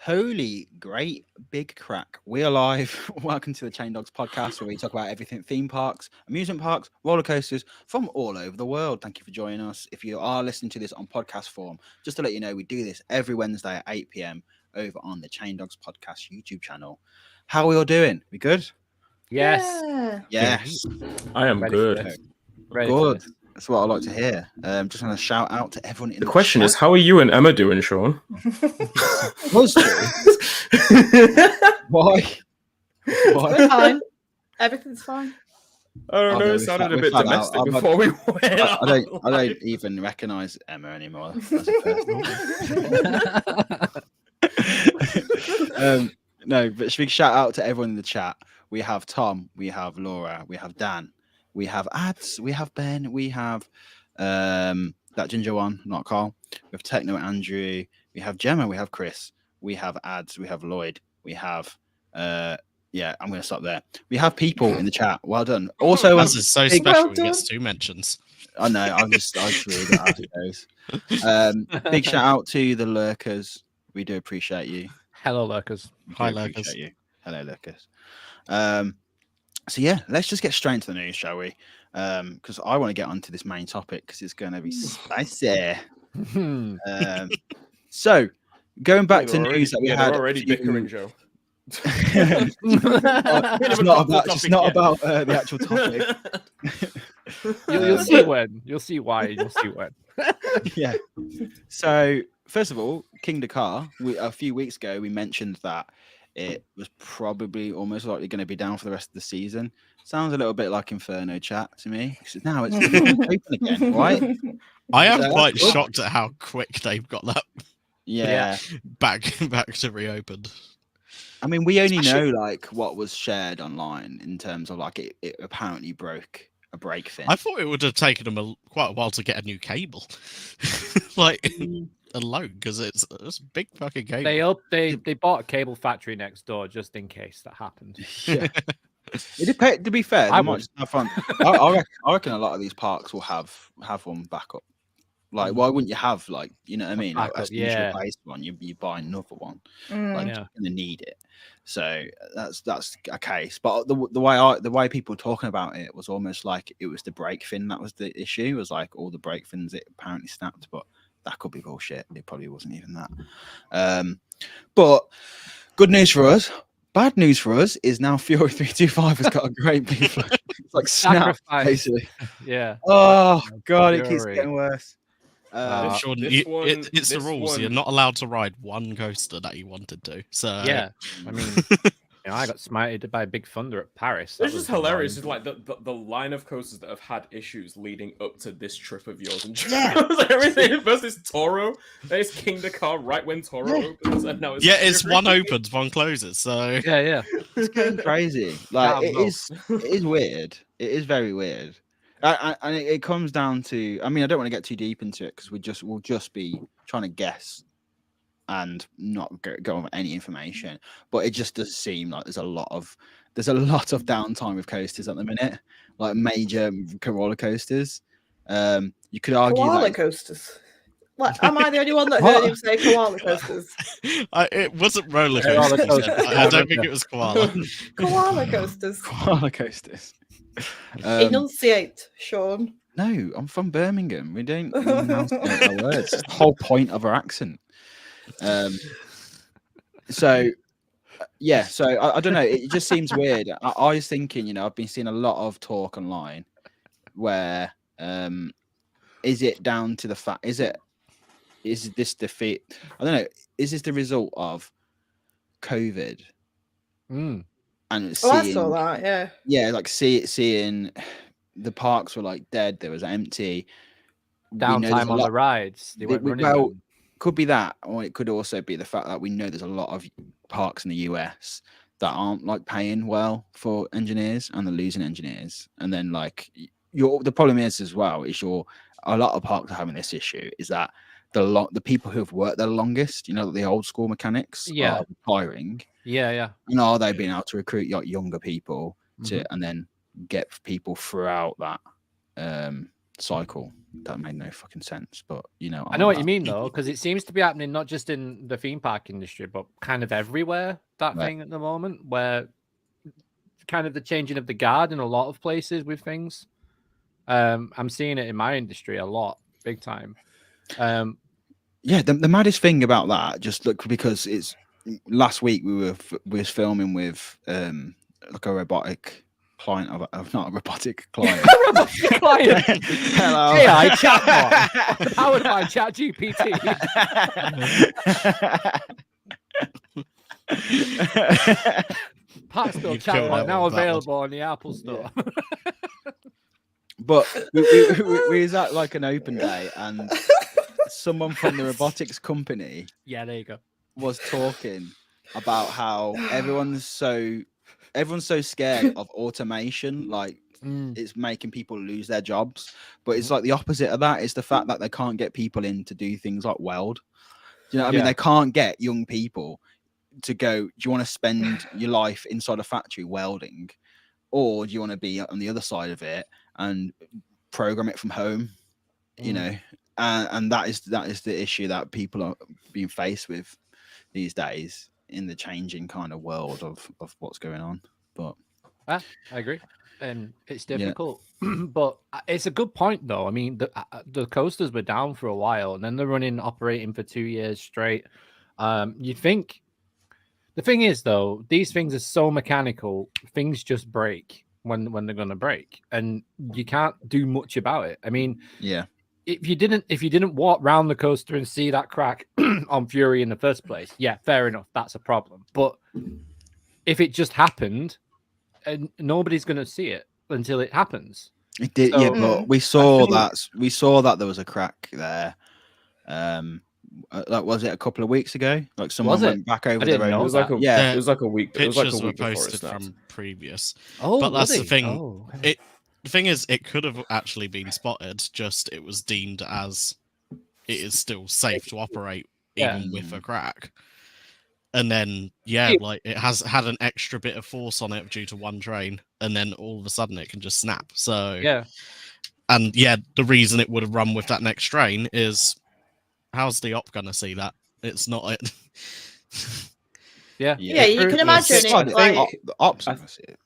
Holy great big crack. We are live. Welcome to the Chain Dogs podcast, where we talk about everything theme parks, amusement parks, roller coasters from all over the world. Thank you for joining us. If you are listening to this on podcast form, just to let you know, we do this every Wednesday at 8 p.m. over on the Chain Dogs podcast YouTube channel. How are we all doing? We good? Yes. Yes. I am Ready good. Good. That's what I like to hear. Just going to shout out to everyone in The question is, how are you and Emma doing, Sean? Was true. Why? We're fine. Everything's fine. I don't know. It sounded a bit domestic before we went. I don't even recognise Emma anymore. As a person. No, but should we shout out to everyone in the chat? We have Tom, we have Laura, we have Dan, we have Ads, we have Ben, we have that ginger one, not Carl. We have Techno Andrew, we have Gemma, we have Chris, we have Ads, we have Lloyd, we have yeah, I'm gonna stop there. We have people in the chat. Well done. Also, this is so special. He gets 2 mentions. I know. I just read it as it goes. Big shout out to the lurkers. We do appreciate you. Hello, lurkers. Hi, lurkers. You. Hello, lurkers. So yeah, let's just get straight into the news, shall we? Because I want to get onto this main topic because it's going to be spicy. So going back to news that we had already bickering, Joe. It's not about the actual topic. You'll see when. You'll see why. You'll see when. Yeah. So first of all, King Dakar. A few weeks ago, we mentioned that it was probably almost likely going to be down for the rest of the season. Sounds a little bit like Inferno chat to me. Now it's open again, right? I am quite shocked at how quick they've got that. Yeah. Back to reopen. I mean, we only know like what was shared online in terms of like it apparently broke a brake fin. I thought it would have taken them quite a while to get a new cable, like alone, because it's a big fucking cable. They bought a cable factory next door just in case that happened. Yeah. To be fair, they might just have fun. I reckon a lot of these parks will have one backup. Like, why wouldn't you have, like, you know what I mean? Like, that's the initial base one. You buy another one. Like, you're gonna need it. So that's a case. But the way people were talking about it was almost like it was the brake fin that was the issue. It was like all the brake fins it apparently snapped, but that could be bullshit. It probably wasn't even that. But good news for us. Bad news for us is now Fury 325 has got a great big it's like snap, basically. Yeah. Oh god, it keeps getting worse. Sean, it's the rules. You're not allowed to ride one coaster that you wanted to. So yeah, I mean, I got smited by Big Thunder at Paris. It's just hilarious. It's like the line of coasters that have had issues leading up to this trip of yours. And everything first is Toro, then it's King Dakar right when Toro opens, and now it's one opens, one closes. So yeah, it's getting crazy. Like it is weird. It is very weird. And it comes down to, I mean, I don't want to get too deep into it because we'll just be trying to guess and not go on any information. But it just does seem like there's a lot of downtime with coasters at the minute, like major roller coasters. You could argue koala coasters. Like, am I the only one that heard him say koala coasters? It wasn't roller coasters. I don't think it was koala. Koala coasters. Koala coasters. Enunciate, Sean. No, I'm from Birmingham. We don't enunciate our words. It's the whole point of our accent. So I don't know. It just seems weird. I was thinking, I've been seeing a lot of talk online where is it down to the fact? Is this defeat? I don't know. Is this the result of COVID? And I saw that, yeah, like seeing the parks were like dead. There was empty downtime on the rides. They weren't running them. Could be that, or it could also be the fact that we know there's a lot of parks in the US that aren't like paying well for engineers and they're losing engineers, and then like the problem is as well is a lot of parks are having this issue is that the people who have worked there the longest, the old school mechanics are retiring. Yeah. Are they being able to recruit younger people and then get people throughout that cycle? That made no fucking sense, but I know what you mean though, because it seems to be happening not just in the theme park industry, but kind of everywhere. That thing at the moment, where kind of the changing of the guard in a lot of places with things. I'm seeing it in my industry a lot, big time. The maddest thing about that, just look, because it's last week we was filming with like a robotic client of not a robotic client. Robotic client. Hello. AI chatbot powered by ChatGPT. Pascal chatbot now available on the Apple Store. But we was at like an open day, and someone from the robotics company, there you go, was talking about how everyone's so scared of automation, like it's making people lose their jobs. But it's like the opposite of that is the fact that they can't get people in to do things like weld. Do you know what I mean? They can't get young people to go, do you want to spend your life inside a factory welding, or do you want to be on the other side of it and program it from home? And that is the issue that people are being faced with these days in the changing kind of world of what's going on. But I agree, and it's difficult. But it's a good point though. I mean, the coasters were down for a while, and then they're operating for 2 years straight. You think the thing is though, these things are so mechanical, things just break when they're going to break, and you can't do much about it. I mean, if you didn't walk round the coaster and see that crack on Fury in the first place, fair enough, that's a problem. But if it just happened, and nobody's going to see it until it happens. It did, but we saw that there was a crack there. Like, was it a couple of weeks ago? Like someone went back over the road. It was like a week. It was like a week were before posted from previous. Oh, but that's the thing. Oh, okay. The thing is, it could have actually been spotted. Just it was deemed as it is still safe to operate even with a crack. And then like it has had an extra bit of force on it due to one train, and then all of a sudden it can just snap. So and the reason it would have run with that next train is, how's the op gonna see that? It's not it. You can imagine the ops gonna see it.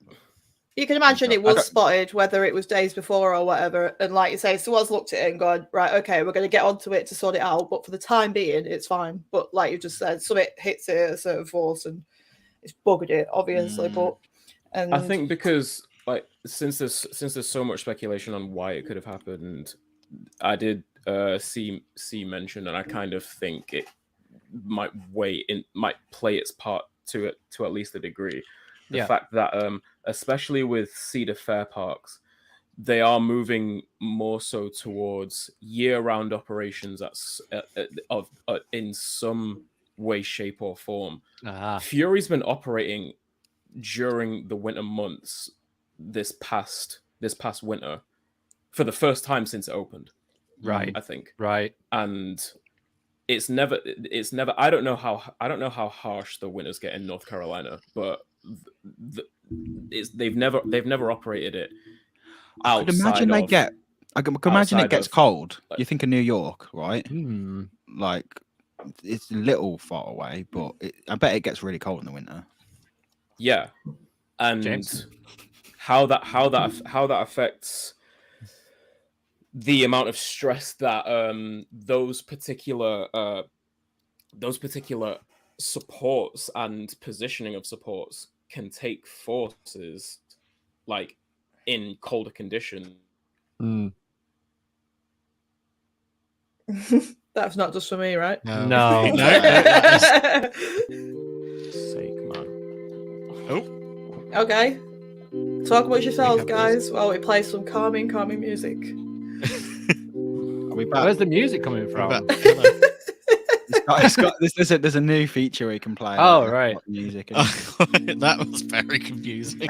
You can imagine it was spotted, whether it was days before or whatever. And like you say, someone's looked at it and gone, right, okay, we're going to get onto it to sort it out. But for the time being, it's fine. But like you just said, something hits it at a certain force and it's buggered it, obviously. And I think because like since there's so much speculation on why it could have happened, I did see mention, and I kind of think it might play its part to it to at least a degree. The fact that especially with Cedar Fair parks, they are moving more so towards year-round operations in some way, shape, or form. Fury's been operating during the winter months this past winter for the first time since it opened. Right, I think. Right, and it's never. I don't know how harsh the winters get in North Carolina, but they've never operated it. I could imagine it gets cold. You think of New York, right? Like it's a little far away, but I bet it gets really cold in the winter. Yeah, and James? how that affects the amount of stress that those particular supports and positioning of supports can take forces, like in colder conditions. That's not just for me, right? No. Sake, man. Oh. Okay. Talk about yourselves, guys, while we play some calming music. Where's the music coming from? There's a new feature where you can play. Oh, right. Music. That was very confusing.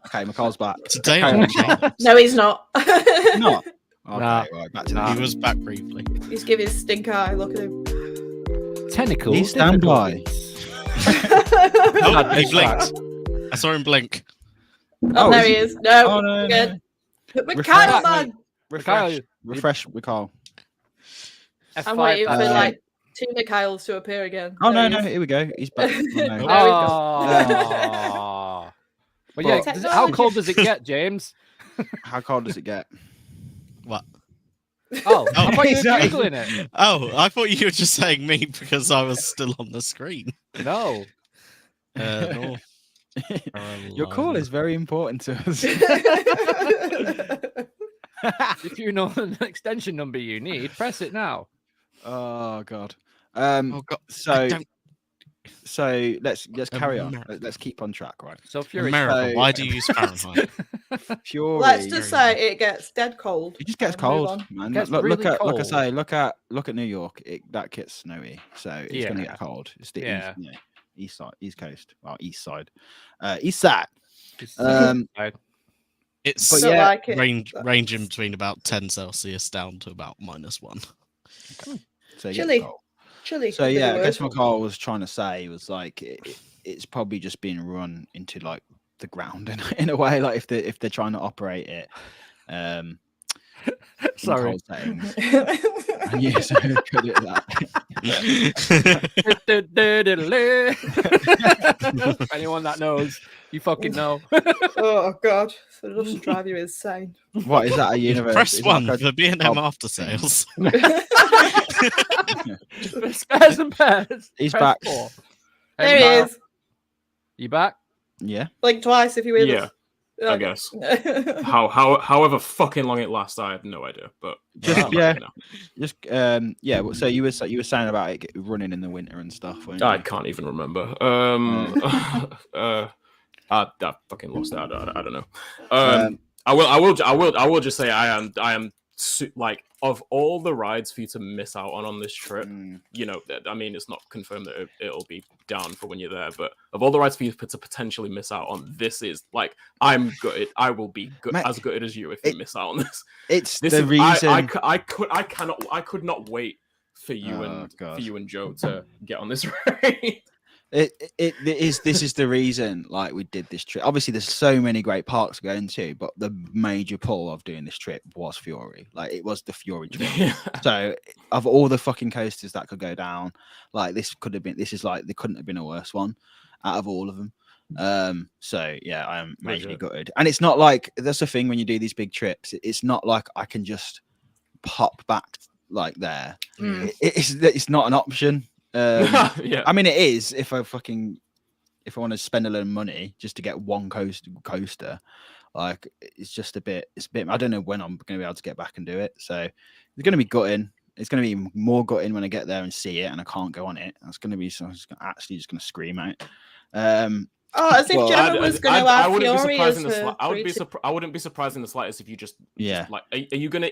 Okay, McCall's back. Today Carry on on. James. No, he's not. Not. Okay, Nah. right, back to Nah. He was back briefly. He's giving stink eye. Look at him. Technical. Please stand by. Oh, he blinked. I saw him blink. Oh, there is he is. No, Oh, no, good. no. Mikhail, man. Refresh, Mikhail. I'm waiting for F5. like 2 Mikhails to appear again. Oh, There no, he is. here we go. He's back. Oh, no. There we go. Oh. But yeah, But- how cold does it get, James? How cold does it get? What? Oh, I thought you were Exactly. googling it. Oh, I thought you were just saying me because I was still on the screen. No. No. Your call is very important to us. If you know the extension number you need, press it now. Oh God. Oh God. So don't- let's carry on. America. Let's keep on track, right? So Fury. America, So- why do you use Fahrenheit? Fury. Let's just say it gets dead cold. It just gets and move cold, on. man. Gets Look really at, like I cold. say, look at New York. That gets snowy, so it's gonna Yeah. get cold. It's the Yeah. east side, east coast, well, east side, east side. It's- It's But Don't yeah, like it. ranging between about 10 Celsius down to about -1. So it gets Chilly. cold. Chilly. So could be yeah, the I guess word. McCall was trying to say was like it's probably just being run into like the ground in a way, like if they're trying to operate it. In Sorry. cold settings. And yeah, so could it that. Anyone that knows, you fucking know. Oh God, so enough to drive you insane. What is that? A universe? Press is 1 that for B&M oh, after sales. Spares and pairs. He's Press back. 4. There he Hey, is. You back? Yeah. Blink twice if you win. Yeah, I guess. However fucking long it lasts, I have no idea. But Just I'm yeah, back now. just yeah. So you were saying about it running in the winter and stuff. weren't I you? can't even remember. I fucking lost that. I don't know. I will just say I am like, of all the rides for you to miss out on this trip, you know, I mean, it's not confirmed that it'll be down for when you're there, but of all the rides for you to potentially miss out on, this is like, I'm gutted. I will be as gutted as you if you miss out on this. It's This the is, reason. I could not wait for you and Joe to get on this ride. This is the reason, like, we did this trip. Obviously there's so many great parks to go into, but the major pull of doing this trip was Fury. Like, it was the Fury trip. So of all the fucking coasters that could go down, like, there couldn't have been a worse one out of all of them. So yeah, I am majorly gutted. And it's not like, that's the thing when you do these big trips, it's not like I can just pop back like there. It's not an option. Yeah, I mean, it is if I want to spend a little money just to get one coaster, like, it's a bit. I don't know when I'm going to be able to get back and do it. So it's going to be gutting. It's going to be more gutting when I get there and see it and I can't go on it. That's going to be so. I'm just going to scream out. As if Gemma was going to have Fury as her. I wouldn't be surprised in the slightest if you just like, are you gonna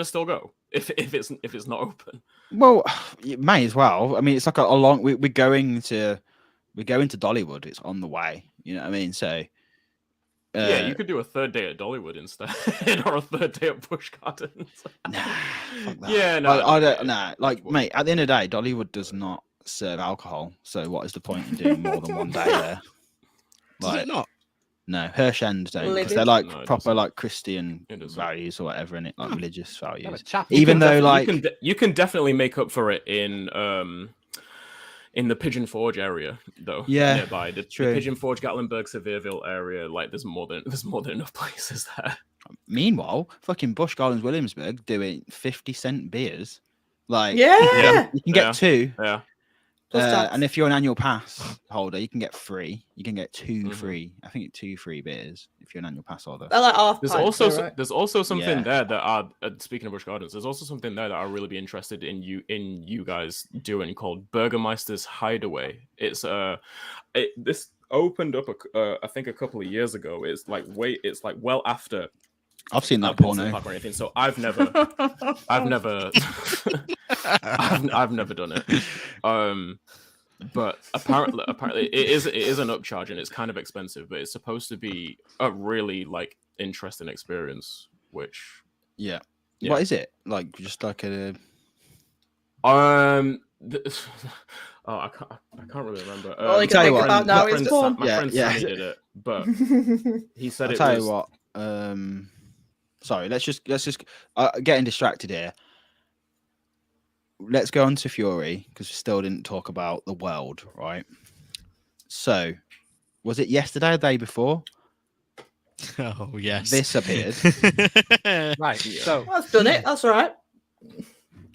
still go if it's not open? Well, you may as well. I mean, it's like a long. We're going to Dollywood. It's on the way. You know what I mean? So yeah, you could do a third day at Dollywood instead, or a third day at Busch Gardens. Nah, fuck that. Yeah, no, I don't. Nah, like, mate. At the end of the day, Dollywood does not serve alcohol. So what is the point in doing more than one day there? Does it not? No, Hirsch End don't, because they're like proper like Christian values or whatever in it, like religious values. Even though like you can definitely make up for it in the Pigeon Forge area though. Yeah, nearby the Pigeon Forge, Gatlinburg, Sevierville area. Like there's more than enough places there. Meanwhile, fucking Busch Gardens, Williamsburg doing 50-cent beers. Like you can get two. Yeah. And if you're an annual pass holder, you can get 3. You can get 2 free. I think 2 free beers if you're an annual pass holder. I like half. There's also something there that are speaking of Busch Gardens. There's also something there that I'll really be interested in you guys doing called Burgermeister's Hideaway. It's this opened up I think a couple of years ago. It's like well after. I've seen that porno or anything, so I've never I've never done it. But apparently it is an upcharge and it's kind of expensive, but it's supposed to be a really like interesting experience. Which what is it like? Just like a oh, I can't really remember. All you can think about now is porn. My friend Sammy did it, but he said I'll it tell was. you what. Sorry, let's just getting distracted here. Let's go on to Fury because we still didn't talk about the world, right? So, was it yesterday or the day before? Oh yes, this appeared. Right. So that's done it. That's all right.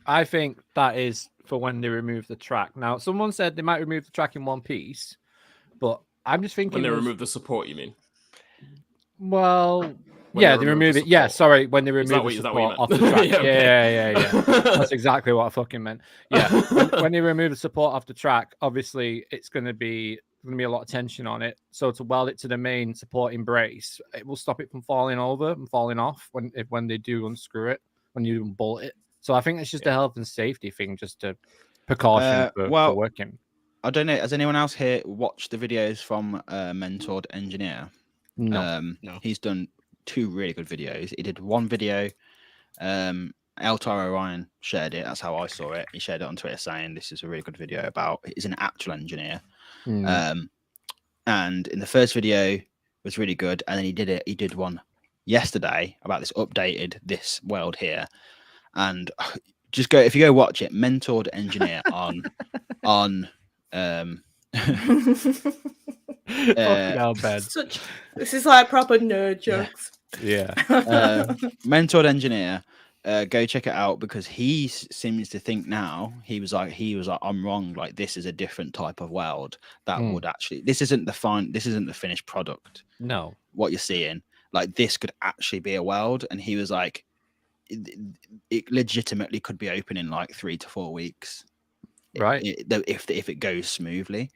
I think that is for when they remove the track. Now, someone said they might remove the track in one piece, but I'm just thinking When they remove the support, you mean? Well, yeah, they remove it. Yeah, sorry, when they remove the support off the track. Yeah. That's exactly what I fucking meant. Yeah, when they remove the support off the track, obviously it's going to be a lot of tension on it. So to weld it to the main supporting brace, it will stop it from falling over and falling off when they do unscrew it, when you bolt it. So I think it's just a health and safety thing, just a precaution for working. I don't know. Has anyone else here watched the videos from Mentored Engineer? No. He's done 2 really good videos. He did one video. Eltar Orion shared it. That's how I saw it. He shared it on Twitter saying this is a really good video about. He's an actual engineer. And in the first video was really good, and then he did one yesterday about this weld here. And just if you go watch it, Mentored Engineer on this is like proper nerd jokes. Yeah. Mentored Engineer, go check it out because he seems to think now he was like I'm wrong, like this is a different type of weld that would actually, this isn't the finished product. No, what you're seeing, like this could actually be a weld, and he was like it legitimately could be open in like 3 to 4 weeks, right? If it goes smoothly.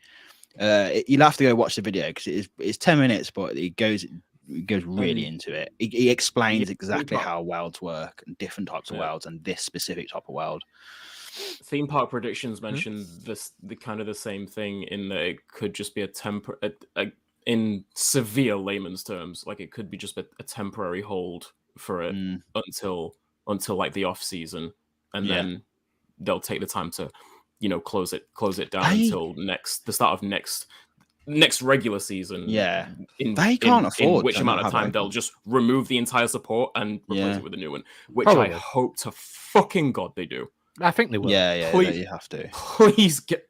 You'll have to go watch the video because it's 10 minutes, but it goes really into it. He explains exactly how welds work and different types of welds and this specific type of weld. Theme Park Predictions mentioned the kind of the same thing in that it could just be in severe layman's terms, like it could be just a temporary hold for it until like the off season, and then they'll take the time to close it down until the start of next regular season. They can't afford in which amount of time they'll just remove the entire support and replace it with a new one, which I hope to fucking god they do. I think they will. Please, you have to.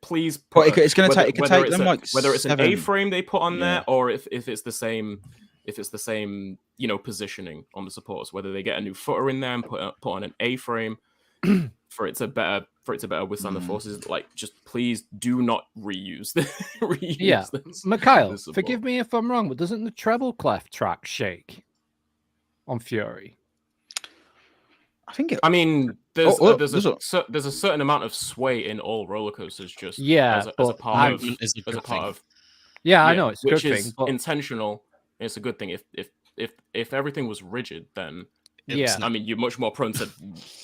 Please put it's going to take. It could take them like whether it's an A-frame they put on there, or if it's the same. If it's the same, positioning on the supports, whether they get a new footer in there and put on an A-frame for it to better withstand the forces, like just please do not reuse this. Mikhail, forgive me if I'm wrong, but doesn't the treble clef track shake on Fury? I think I mean, there's a certain amount of sway in all roller coasters, just as a part of. Yeah, I know it's a good thing, thing, but intentional. It's a good thing. If everything was rigid, then I mean, you're much more prone to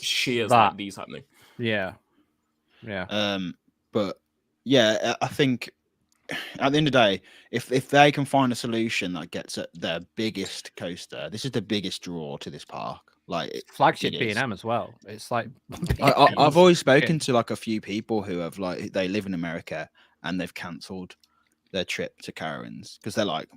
shears like these happening. Yeah. But yeah, I think at the end of the day, if they can find a solution that gets at their biggest coaster, this is the biggest draw to this park. Like flagship B&M as well. It's like I've always spoken to like a few people who have like they live in America and they've cancelled their trip to Carowinds because they're like,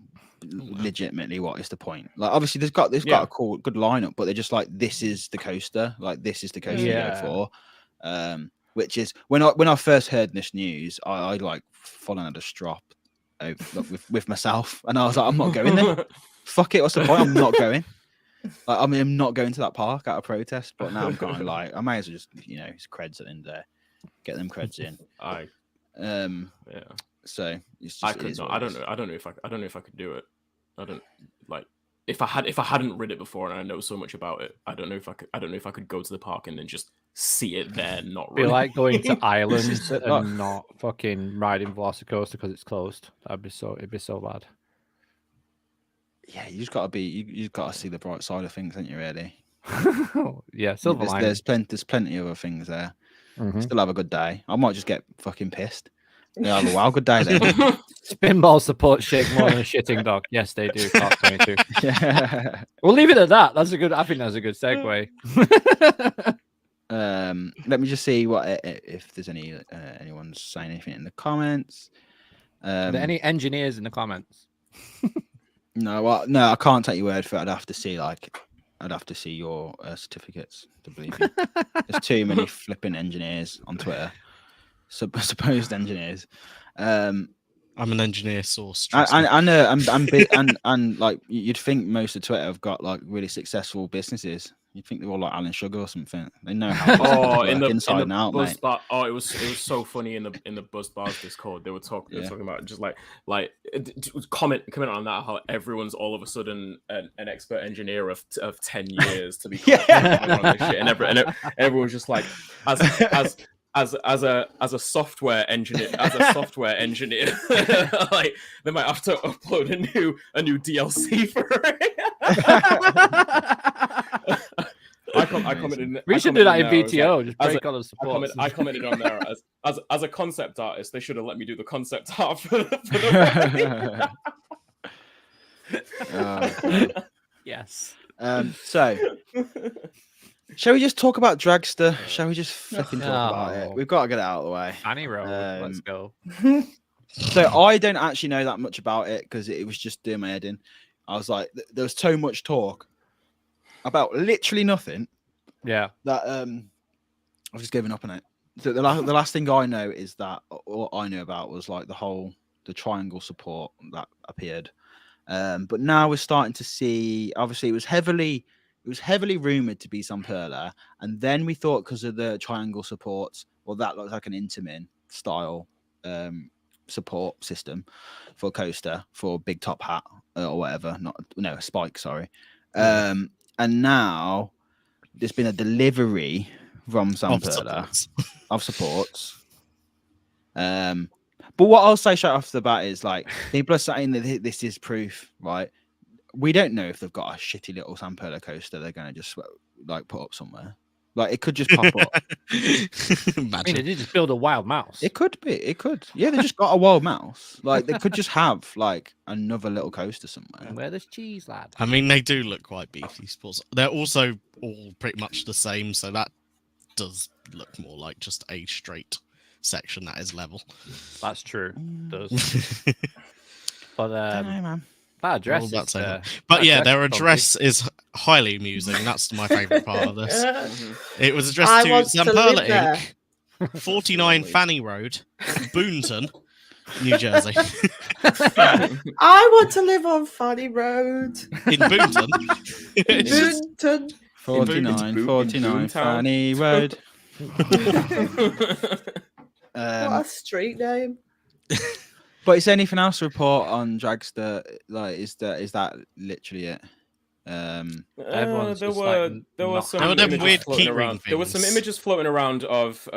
legitimately, what is the point? Like, obviously, they've got a good lineup, but they're just like, this is the coaster. Like, this is the coaster you go for. Which is when I first heard this news, I like fallen at a strop with myself, and I was like, I'm not going there. Fuck it, what's the point? I'm not going. Like, I mean, I'm not going to that park out of protest. But now I'm kind of like, I may as well just it's creds at the end there, get them creds in. So it's just, I could not. I don't know if I could do it. I don't like if I hadn't read it before and I know so much about it. I don't know if I could go to the park and then just see it there. Not really. Be like going to Ireland and not fucking riding Velocicoaster because it's closed. It'd be so bad. Yeah, you just gotta see the bright side of things, ain't you? Really? Yeah, silver lining. There's plenty of other things there. Still have a good day. I might just get fucking pissed. Yeah, have a wild good day then. Spinball supports shake more than a shitting dog. Yes, they do. Part 22. Yeah. We'll leave it at that. That's a good. I think that's a good segue. Let me just see what if there's any anyone's saying anything in the comments. Are there any engineers in the comments? No, I can't take your word for it. I'd have to see your certificates to believe you. There's too many flipping engineers on Twitter, supposed engineers. I'm an engineer source. I know. I'm big, and like you'd think most of Twitter have got like really successful businesses. You'd think they're all like Alan Sugar or something. They know how inside and out, mate. It was so funny in the Buzz Bars Discord. They were talking about just like comment on that, how everyone's all of a sudden an expert engineer of 10 years to be on this shit, and everyone's just like as a software engineer, like they might have to upload a new DLC for it. I commented. We should do that in VTO. Just break all the support. I commented on there as a concept artist. They should have let me do the concept art for the Yes. So, shall we just talk about Dragster? Shall we just fucking talk about it? We've got to get it out of the way. Fanny Road. Let's go. So I don't actually know that much about it because it was just doing my head in. I was like, there was so much talk about literally nothing. Yeah. That I've just given up on it. So the last thing I know is that all I knew about was like the triangle support that appeared. But now we're starting to see. Obviously, it was heavily rumored to be Zamperla, and then we thought because of the triangle supports, well, that looks like an Intamin style support system for coaster for big top hat or whatever. A spike. Sorry. And now there's been a delivery from Zamperla of supports. But what I'll say straight off the bat is like people are saying that this is proof, right? We don't know if they've got a shitty little Zamperla coaster they're going to just like put up somewhere. Like it could just pop up. I mean, they did just build a wild mouse. It could be. It could. Yeah, they just got a wild mouse. Like they could just have like another little coaster somewhere. And where there's cheese, lad. I mean, they do look quite beefy sports. They're also all pretty much the same, so that does look more like just a straight section that is level. That's true. It does. But I don't know, man. that address but yeah, their address is highly amusing. That's my favourite part of this. It was addressed to Zamperla Inc., 49 Fanny Road, Boonton, New Jersey. I want to live on Fanny Road. In Boonton. Boonton. 49 Fanny Road. What a street name. But is there anything else to report on Dragster? Like, is that literally it? There were some images floating around of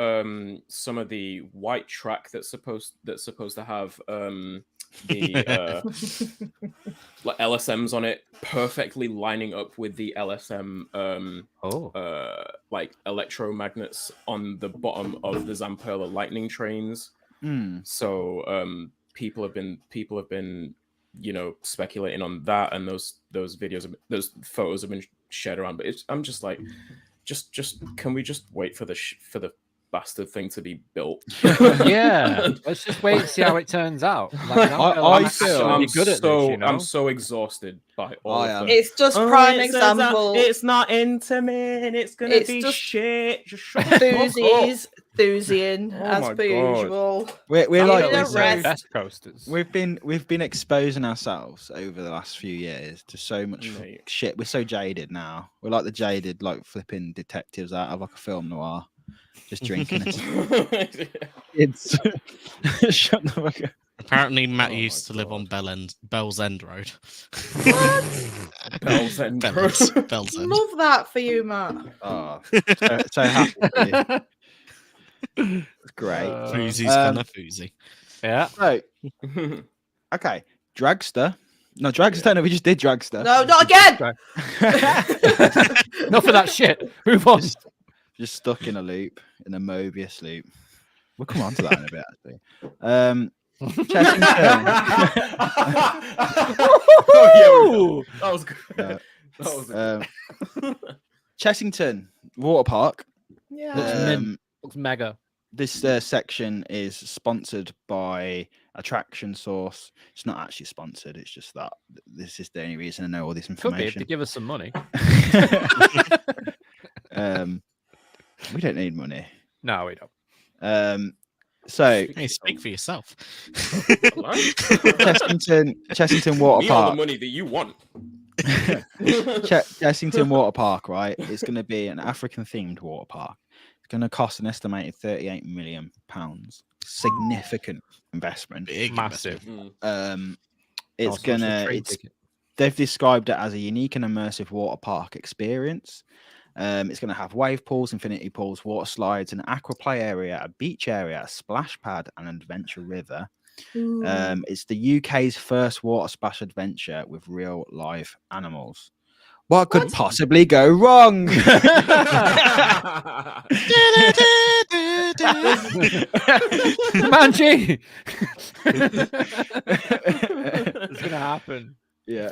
some of the white track that's supposed to have the like LSMs on it perfectly lining up with the LSM like electromagnets on the bottom of the Zamperla lightning trains. So people have been speculating on that, and those photos have been shared around. But I'm just like, just can we just wait for the bastard thing to be built? Yeah, let's just wait and see how it turns out. Like, I'm so exhausted by all of them. It's just prime example. It's not Intamin. It's gonna be just shit. Just shut Thusian, as per usual. We're like best coasters. We've been exposing ourselves over the last few years to so much shit. We're so jaded now. We're like the jaded, like flipping detectives out of like a film noir, just drinking it. It's shut the fuck up. Apparently, Matt used to live on Bell's End Road. What? Bell's End. Bell's End. Love that for you, Matt. Oh, so happy for you. It's great. Foosie's gonna foosy. Yeah. So, okay, Dragster. No, Dragster. No, we just did Dragster. No, not again. Not for that shit. Move on. Just stuck in a loop, in a Mobius loop. We'll come on to that in a bit, actually. Chessington. Oh, yeah, that was good. That was Chessington Water Park. Yeah. Looks mega. This section is sponsored by Attraction Source. It's not actually sponsored. It's just that this is the only reason I know all this information. Could be if they give us some money. We don't need money. No, we don't. So hey, speak for yourself. Chessington Water Me Park. all the money that you want. Chessington Water Park, right? It's going to be an African themed water park. It's going to cost an estimated £38 million. Significant investment. Big Massive. It's gonna. They've described it as a unique and immersive water park experience. It's going to have wave pools, infinity pools, water slides, an aqua play area, a beach area, a splash pad, and an adventure river. It's the UK's first water splash adventure with real live animals. What could possibly go wrong? Jumanji! It's going to happen. Yeah.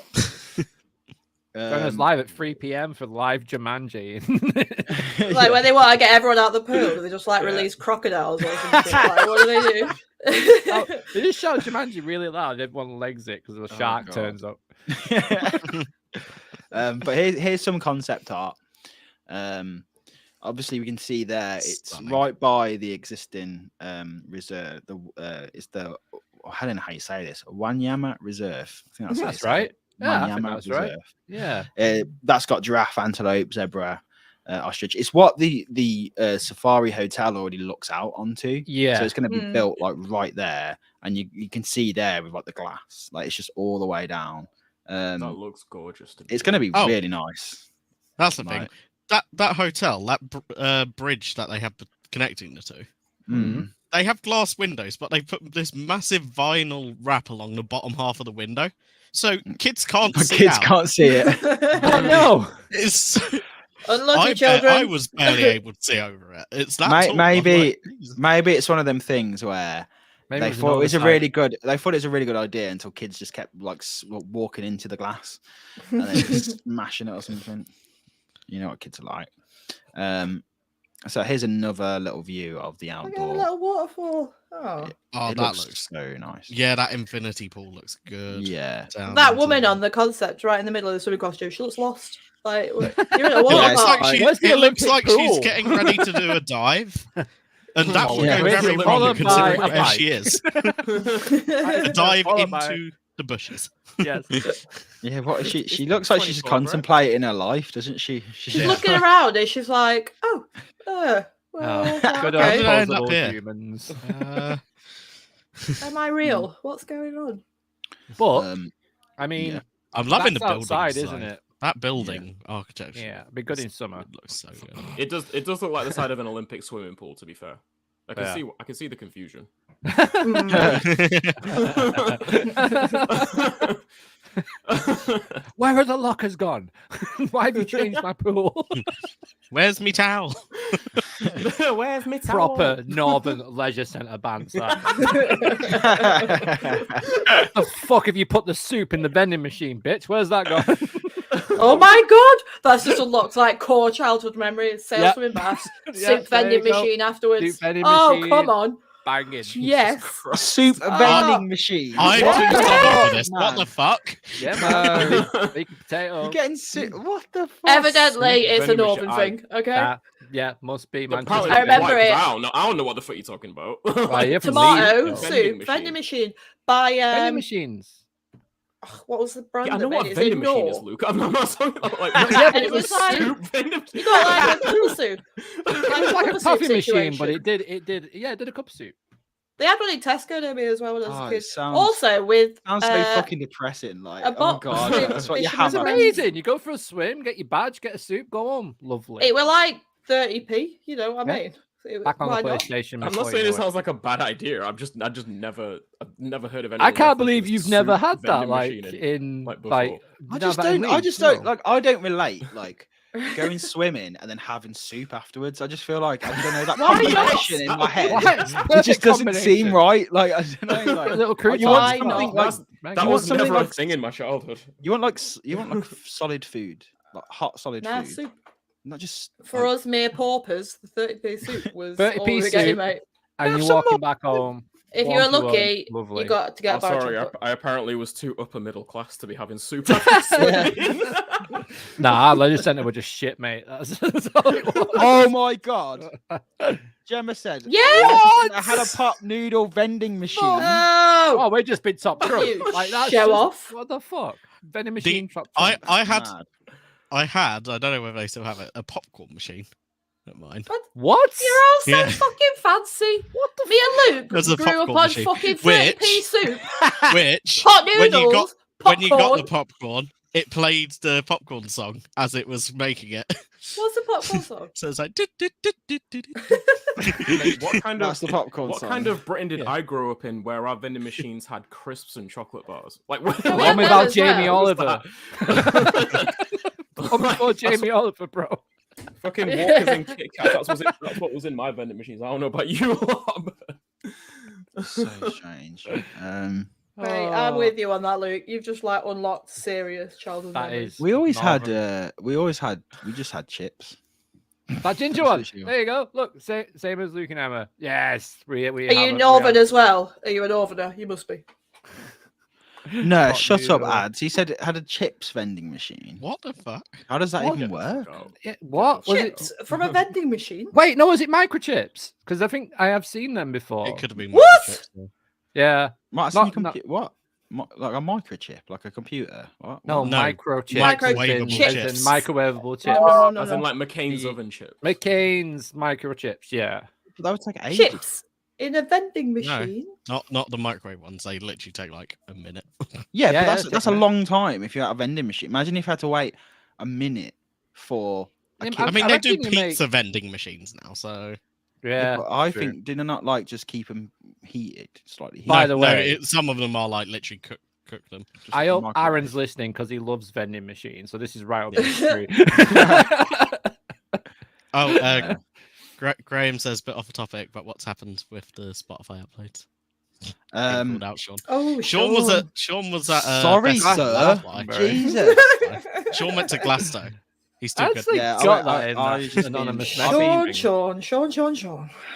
Join us live at 3 p.m. for live Jumanji. Like when they want to get everyone out of the pool, they just like release crocodiles or something. Like, what do they do? They just shout Jumanji really loud. Everyone legs it because the shark turns up. But here's some concept art. Obviously, we can see there it's right by the existing reserve. It's the I don't know how you say this. Wanyama Reserve. I think that's right. Yeah, Wanyama that's Reserve. right. Yeah. That's got giraffe, antelope, zebra, ostrich. It's what the Safari Hotel already looks out onto. Yeah. So it's going to be built like right there, and you can see there with like the glass. Like it's just all the way down. That looks gorgeous. It's going to be really nice. That's the thing. That hotel, that bridge that they have connecting the two, they have glass windows, but they put this massive vinyl wrap along the bottom half of the window, so kids can't see. Kids can't see it. Oh no! It's unlucky children. I was barely able to see over it. It's that tall. Maybe it's one of them things where. They thought it was a really good idea until kids just kept like walking into the glass and then just smashing it or something. You know what kids are like. So here's another little view of the outdoor. A little waterfall. That looks so nice. Yeah, that infinity pool looks good. Yeah, that woman on the concept right in the middle of the swimming costume. She looks lost. Like you're in a water park. It looks like she's getting ready to do a dive. And that would go very wrong considering where she is. Dive into the bushes. Yes. Yeah, what is she? She looks like she's contemplating her life, doesn't she? She's looking around and she's like, good old humans. Am I real? What's going on? But I mean, I'm loving the building outside, isn't it? That building architecture. Yeah, be good in summer. It looks so good. It does look like the side of an Olympic swimming pool, to be fair. I can see the confusion. Where are the lockers gone? Why have you changed my pool? Where's me towel? Where's me towel? Proper Northern Leisure Centre banter. The fuck have you put the soup in the vending machine, bitch? Where's that gone? Oh my god, that's just unlocked like core childhood memories. Sales swimming baths, soup vending machine afterwards. Machine. Come on. Banging. Yes. Soup vending machine. I'm too tired for this. What the fuck? Yeah, man. Baked potato. You're getting soup. What the fuck? Evidently, it's a northern thing. Okay. Yeah, must be. I remember it. I don't know what the fuck you're talking about. Tomato soup vending machine by vending machines. What was the brand? I know what vending machine is, Luke. I'm not talking about like. And it was like you got like a cup of soup. It was like a coffee machine, but it did a cup of soup. They had one in Tesco near me as well when I was a kid. Sounds so fucking depressing. Like, oh god, that's what you have. It's amazing. You go for a swim, get your badge, get a soup, go home. Lovely. It were like 30p. You know what I mean? Back on the PlayStation. I'm not saying it sounds like a bad idea. I've just never heard of any. I can't believe you've never had that. Like in like, I just don't like. I don't relate. Like going swimming and then having soup afterwards. I just feel like I don't know that combination in my head. It just doesn't seem right. Like I don't know. Like, a little crude. you want something like that was never a thing in my childhood. You want like solid food, like hot solid food. Soup. Not just for us mere paupers. The 30p soup was 30p soup, getting, mate. And you're walking back home. If you were lucky, you got to get a bar. Sorry, I apparently was too upper middle class to be having soup. Nah, our leisure centre were just shit, mate. That's all it was. Oh my god. Gemma said, "Yes, I had a pop noodle vending machine." Oh, we're just been top truck. Like that. Show off. What the fuck? Vending machine top truck. I had. I don't know whether they still have it. A popcorn machine. At mine. What? You're all so fucking fancy. What the? Me and Luke grew up on machine. Fucking 30p soup. Which hot noodles. When you got the popcorn, it played the popcorn song as it was making it. What's the popcorn song? So it's like. What kind of the popcorn What song. kind of Britain did I grow up in where our vending machines had crisps and chocolate bars? Like the one without Jamie Oliver. Before Jamie Oliver, bro. Fucking Walkers and Kit Kats. That's what was in my vending machines. I don't know about you lot. So strange. Mate, I'm with you on that, Luke. You've just like unlocked serious childhood memories. We just had chips. That ginger one. There you go. Look, same as Luke and Emma. Yes, we. Are you Northern as well? Are you a Northerner? You must be. No, shut up, ads. He said it had a chips vending machine. What the fuck? How does that even work? What chips from a vending machine? Wait, no, was it microchips? Because I think I have seen them before. It could have been what? Yeah. What? Like a microchip, like a computer? What? No, microchips. Microwavable chips. No. As in like McCain's oven chips. McCain's microchips. Yeah. That would take ages. Chips in a vending machine. No, not the microwave ones. They literally take like a minute. Yeah, but that's a long time if you're at a vending machine. Imagine if you had to wait a minute for. I mean, they do pizza vending machines now, so. Yeah, but I think did they not like just keep them heated slightly? By the way, some of them are like literally cook them. I hope Aaron's listening because he loves vending machines, so this is right up his street. Graham says, bit off the topic, but what's happened with the Spotify uploads? Out Sean. Oh, Sean was at. Sorry, sir. Jesus. Sean went to Glasgow. He's still good. Yeah, got that in that anonymous Sean.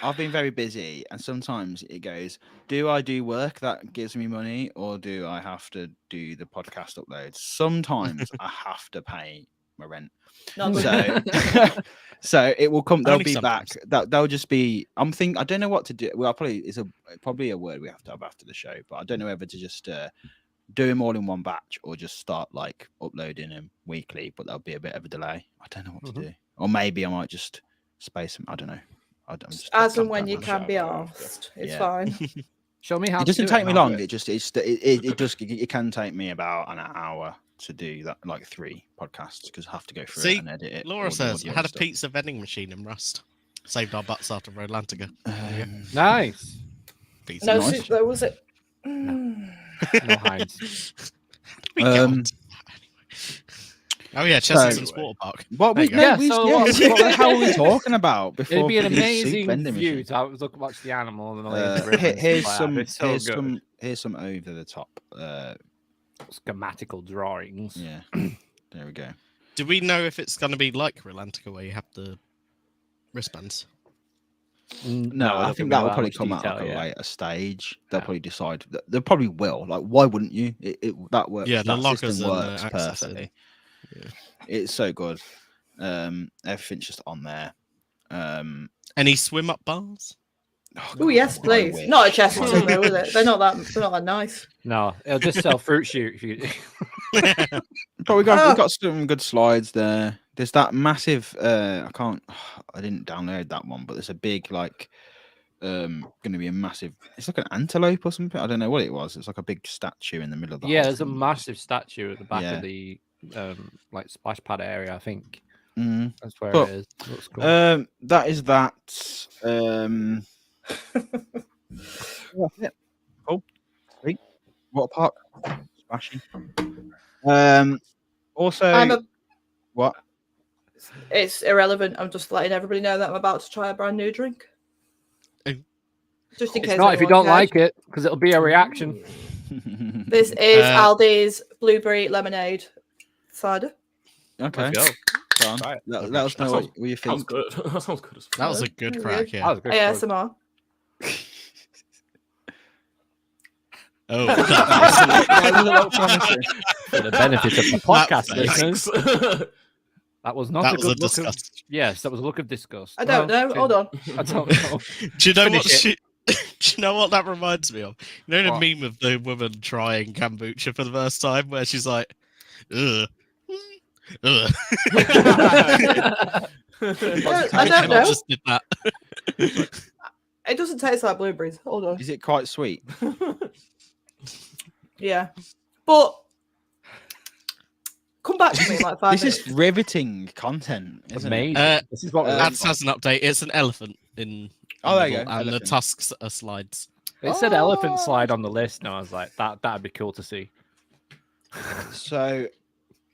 I've been very busy, and sometimes it goes, do I do work that gives me money, or do I have to do the podcast uploads? Sometimes I have to pay my rent. So it will come. They'll be back. They'll just be. I don't know what to do. Well, probably a word we have to have after the show, but I don't know whether to just do them all in one batch or just start like uploading them weekly. But there'll be a bit of a delay. I don't know what to do, or maybe I might just space them. I don't know. As and when you can be asked, it's fine. Show me how. It doesn't take me long. It can take me about an hour to do that, like 3 podcasts, because I have to go through it and edit it. Laura says, I had a pizza vending machine in Rust. Saved our butts after Rolantica. Nice. Pizza. No, nice. so, was it? No Heinz. Oh yeah, Chessington's Water Park. What the hell are we talking about before? It'd be an amazing view to watch the animal and here's some over the top schematical drawings. Yeah, there we go. Do we know if it's going to be like Rolantica where you have the wristbands? No, I think that will probably come out at a later stage. They'll probably decide. They probably will. Like, why wouldn't you? That works. Yeah, the lockers works and perfectly. Yeah. It's so good. Everything's just on there. Any swim up bars? Oh yes, please. Not a Chessington though, is it? They're not that nice. No, it'll just sell fruit shoot. But we've got some good slides there. There's that massive. I didn't download that one, but there's a big going to be a massive. It's like an antelope or something. I don't know what it was. It's like a big statue in the middle of the. Yeah, there's a massive statue at the back of the splash pad area. I think that's where it is. Looks cool. That is that. Cool. Sweet. Water park. Smashing. Also, what? It's irrelevant. I'm just letting everybody know that I'm about to try a brand new drink. Just in case. It's not if you don't like it, because it'll be a reaction. This is Aldi's blueberry lemonade cider. Okay. Let's go. Let us know what you think. Sounds good. That sounds good. That was a good crack, yeah. That was a good ASMR. Oh, For the benefit of the podcast Thanks. listeners. That was not that a was a good look of... disgust. Yes, that was a look of disgust. I don't know. Okay. Hold on. I don't know. Do you know Finish what? Do you know what that reminds me of? You know the What? meme of the woman trying kombucha for the first time, where she's like, "Ugh, ugh." I don't know. Just did that. It doesn't taste like blueberries. Hold on. Is it quite sweet? Yeah. But come back to me in like 5 This minutes. is riveting content, isn't it? Amazing. This is what we're Ads has an update. It's an elephant in. Oh, there you the go. And Elephant. the tusks are slides. It said elephant slide on the list, and I was like, that'd be cool to see. So,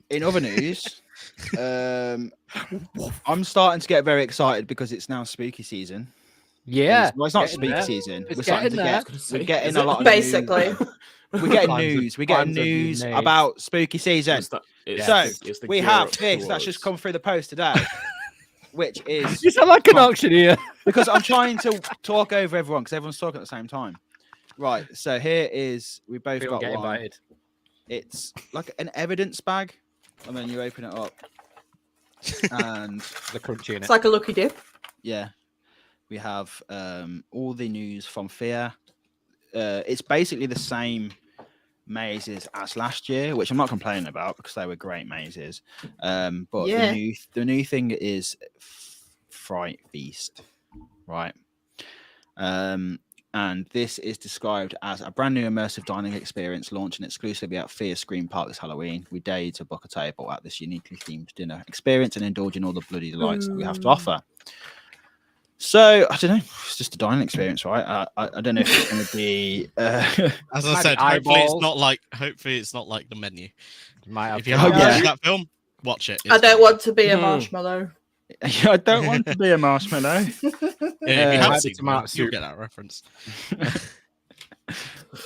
in other news, I'm starting to get very excited because it's now spooky season. Yeah. Well, it's not getting spooky there. season. It's We're starting to getting there. get. We're getting a lot of Basically. news. We're getting Plans have- news. We're getting plans have been news made. about spooky season. So So we have this that's just come through the post today, which is You sound like an auctioneer. because I'm trying to talk over everyone because everyone's talking at the same time. Right. So here is we both People got get one. invited. It's like an evidence bag, and then you open it up, and The crunchy in It's it. like a lucky dip. yeah, we have all the news from Fear. It's basically the same mazes as last year, which I'm not complaining about because they were great mazes. But Yeah. the new thing is Fright Feast, right? And this is described as a brand new immersive dining experience launching exclusively at Fear Screen Park this Halloween. We dare you to book a table at this uniquely themed dinner experience and indulge in all the bloody delights that we have to offer. So I don't know. It's just a dining experience, right? I don't know if it's going to be. As I Might said, be hopefully it's not like the menu. Might have If you to- haven't yeah. watched that film, watch it. I It's don't good. want to be a marshmallow. I don't want to be a marshmallow. Yeah, if you might haven't be seen tomato it, you'll soup. get that reference.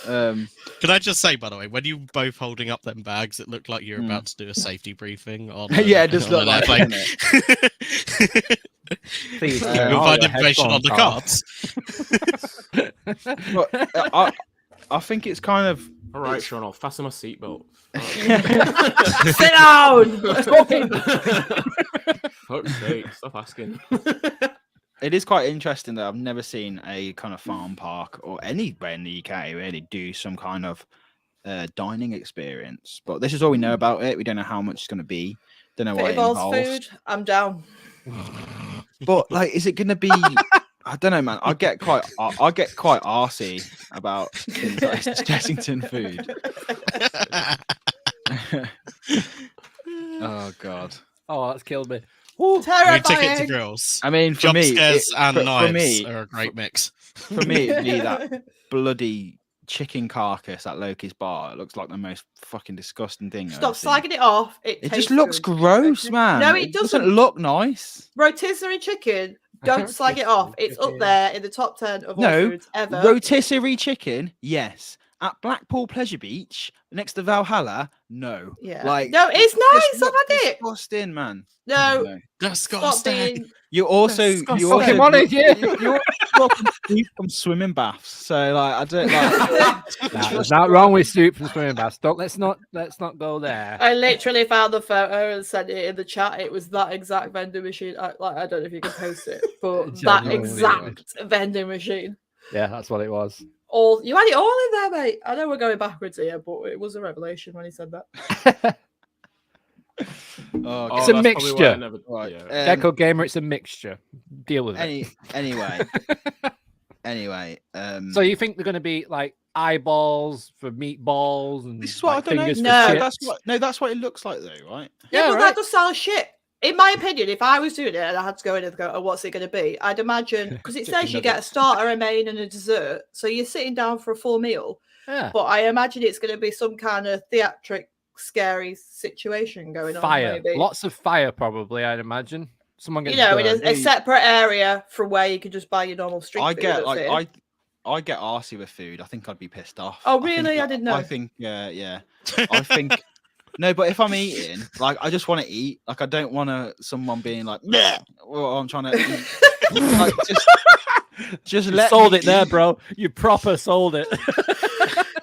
Can I just say, by the way, when you were both holding up them bags, it looked like you were about to do a safety briefing on. Yeah, it does on look an like airplane. it, Please, You'll find information on the cards. But I think it's kind of. All right, Sean, I'll fasten my seatbelt. Sit down. Fuck's sake, stop asking. It is quite interesting that I've never seen a kind of farm park or anywhere in the UK really do some kind of dining experience. But this is all we know about it. We don't know how much it's going to be. Don't know If what it it involves involves. food, I'm down. But like, is it going to be? I don't know, man. I get quite arsey about things like Chessington food. Oh god. Oh, that's killed me. New ticket to Terrifying. grills. I mean, for Jump me, scares and for knives me, are a great mix. for me, it'd be that bloody chicken carcass at Loki's bar. It looks like the most fucking disgusting thing. I've Stop ever seen. slagging it off. It It tastes just looks good. gross, man. No, it doesn't. look nice. Rotisserie chicken. Don't slag it off. It's up there in the top 10 of all No, foods ever. Rotisserie chicken, yes. At Blackpool Pleasure Beach, next to Valhalla, no. Yeah. Like, No, it's nice. I've looks had it. disgusting, man. No, Stop stop being. You also, Disgusting. you also, Fucking wanted you. you're from swimming baths, so like I don't like. Nah, there's not wrong with soup from swimming baths. Let's not go there. I literally found the photo and sent it in the chat. It was that exact vending machine. I don't know if you can post it, but that Genuinely exact vending machine. Yeah, that's what it was. All you had it all in there, mate. I know we're going backwards here, but it was a revelation when he said that. Oh, It's God. a that's probably why I mixture. never- Right, yeah. Gecko Gamer, it's a mixture. Deal with it. Anyway. So you think they're going to be like eyeballs for meatballs and This is what like, I don't know. fingers for No, chips? That's what it looks like, though, right? Yeah, but right. that does sound shit. In my opinion, if I was doing it and I had to go in and go, oh, what's it going to be? I'd imagine, because it Chicken says you get a nuggets. starter, a main, and a dessert. So you're sitting down for a full meal. Yeah. But I imagine it's going to be some kind of theatric scary situation going on. Fire, Maybe. Lots of fire, probably. I'd imagine someone gets in a separate area from where you could just buy your normal street food. I get arsey with food. I think I'd be pissed off. Oh really? I didn't know. I think yeah. I think no, but if I'm eating, like I just want to eat. Like I don't want someone being like, well, I'm trying to eat. Like, just you sold it there, bro. You proper sold it.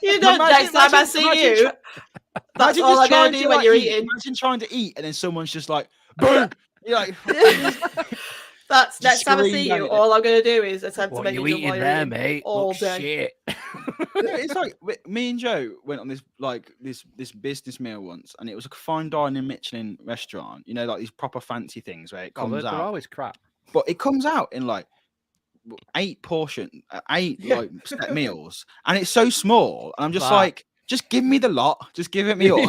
You don't. Next time I see you, that's all I'm gonna do when you're eating. Imagine trying to eat and then someone's just like, boom. You're like, that's next time I see you. All I'm gonna do is attempt to make you eating there, mate. All day. Shit. It's like me and Joe went on this business meal once, and it was a fine dining Michelin restaurant. You know, like these proper fancy things where it comes out. They're always crap, but it comes out in like 8 like set meals, and it's so small, and I'm just like, just give me the lot, just give it me all.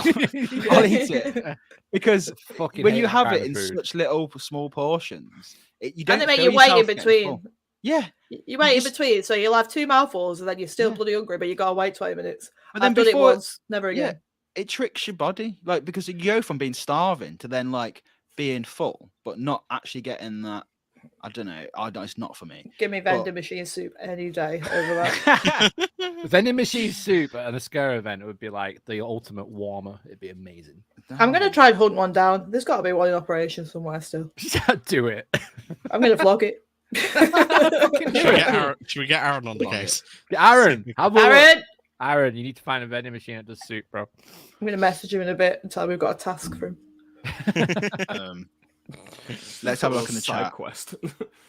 I'll eat it, because when you have it in such little small portions, you don't. And they make you wait in between. Yeah, you wait in between, so you'll have 2 mouthfuls, and then you're still bloody hungry, but you gotta wait 20 minutes. But then I've done it once, never again. Yeah, it tricks your body, like, because you go from being starving to then like being full, but not actually getting that. I don't know. It's not for me. Give me vending machine soup any day over that. Vending machine soup at a scare event, it would be like the ultimate warmer. It'd be amazing. I'm going to try and hunt one down. There's got to be one in operation somewhere still. Do it. I'm going to vlog it. Should we get Aaron on the case? Aaron, Aaron, you need to find a vending machine that does soup, bro. I'm going to message him in a bit and tell him we've got a task for him. Let's have a look in the chat. Quest.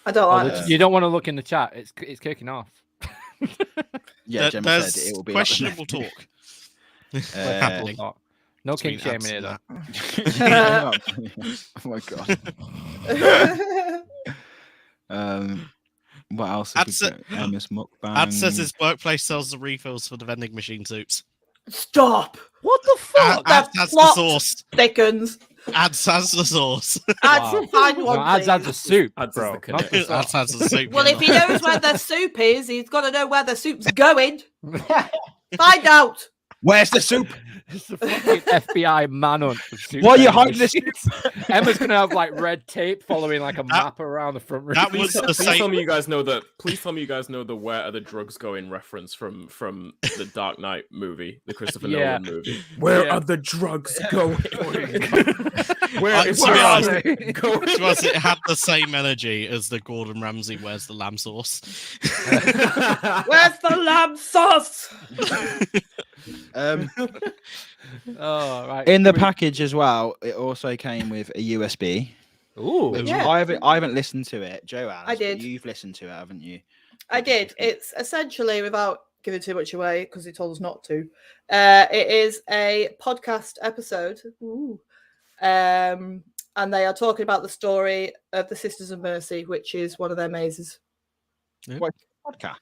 I don't like it. You don't want to look in the chat. It's kicking off. Yeah, Gemma said it will be questionable talk. No king shaming here, though. Oh my god. What else? Ad says his workplace sells the refills for the vending machine soups. Stop! What the fuck? Ads has the sauce. Thickens. Ads has the sauce. Ads find one. Ads has the soup, Ads bro. Ads has the soup. Well, if he knows where the soup is, he's got to know where the soup's going. Find out. Where's the soup? It's the fucking FBI manhunt. Why are you hiding the soup? Emma's gonna have like red tape following like a map around the front room. That was the same. Please tell me you guys know the "Where are the drugs going" reference from the Dark Knight movie, the Christopher Nolan movie. Where are the drugs going? Where are they going? To us, it had the same energy as the Gordon Ramsay "Where's the lamb sauce?" Where's the lamb sauce? Right. In the package as well, it also came with a USB. Ooh, yeah. I haven't listened to it. Joe has. I did. You've listened to it, haven't you? I did. It's essentially, without giving too much away, because he told us not to, it is a podcast episode. Ooh. And they are talking about the story of the Sisters of Mercy, which is one of their mazes. What podcast?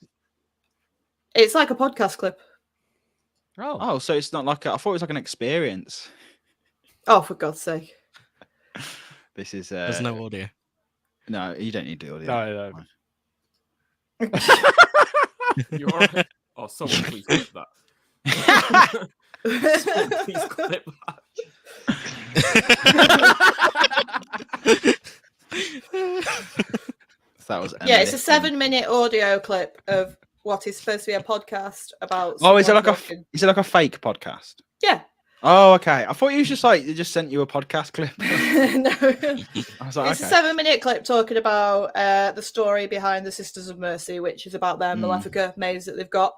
It's like a podcast clip. Oh, so it's not like I thought it was like an experience. Oh, for God's sake! This is. There's no audio. No, you don't need the audio. No. You're... Oh, someone please clip that. Someone please clip that. That was it's a 7-minute audio clip of what is supposed to be a podcast about. Oh, is it like a fake podcast? Yeah. Oh, okay. I thought you was just like they just sent you a podcast clip. No, I was like, it's a 7-minute clip talking about the story behind the Sisters of Mercy, which is about their Malefica maze that they've got,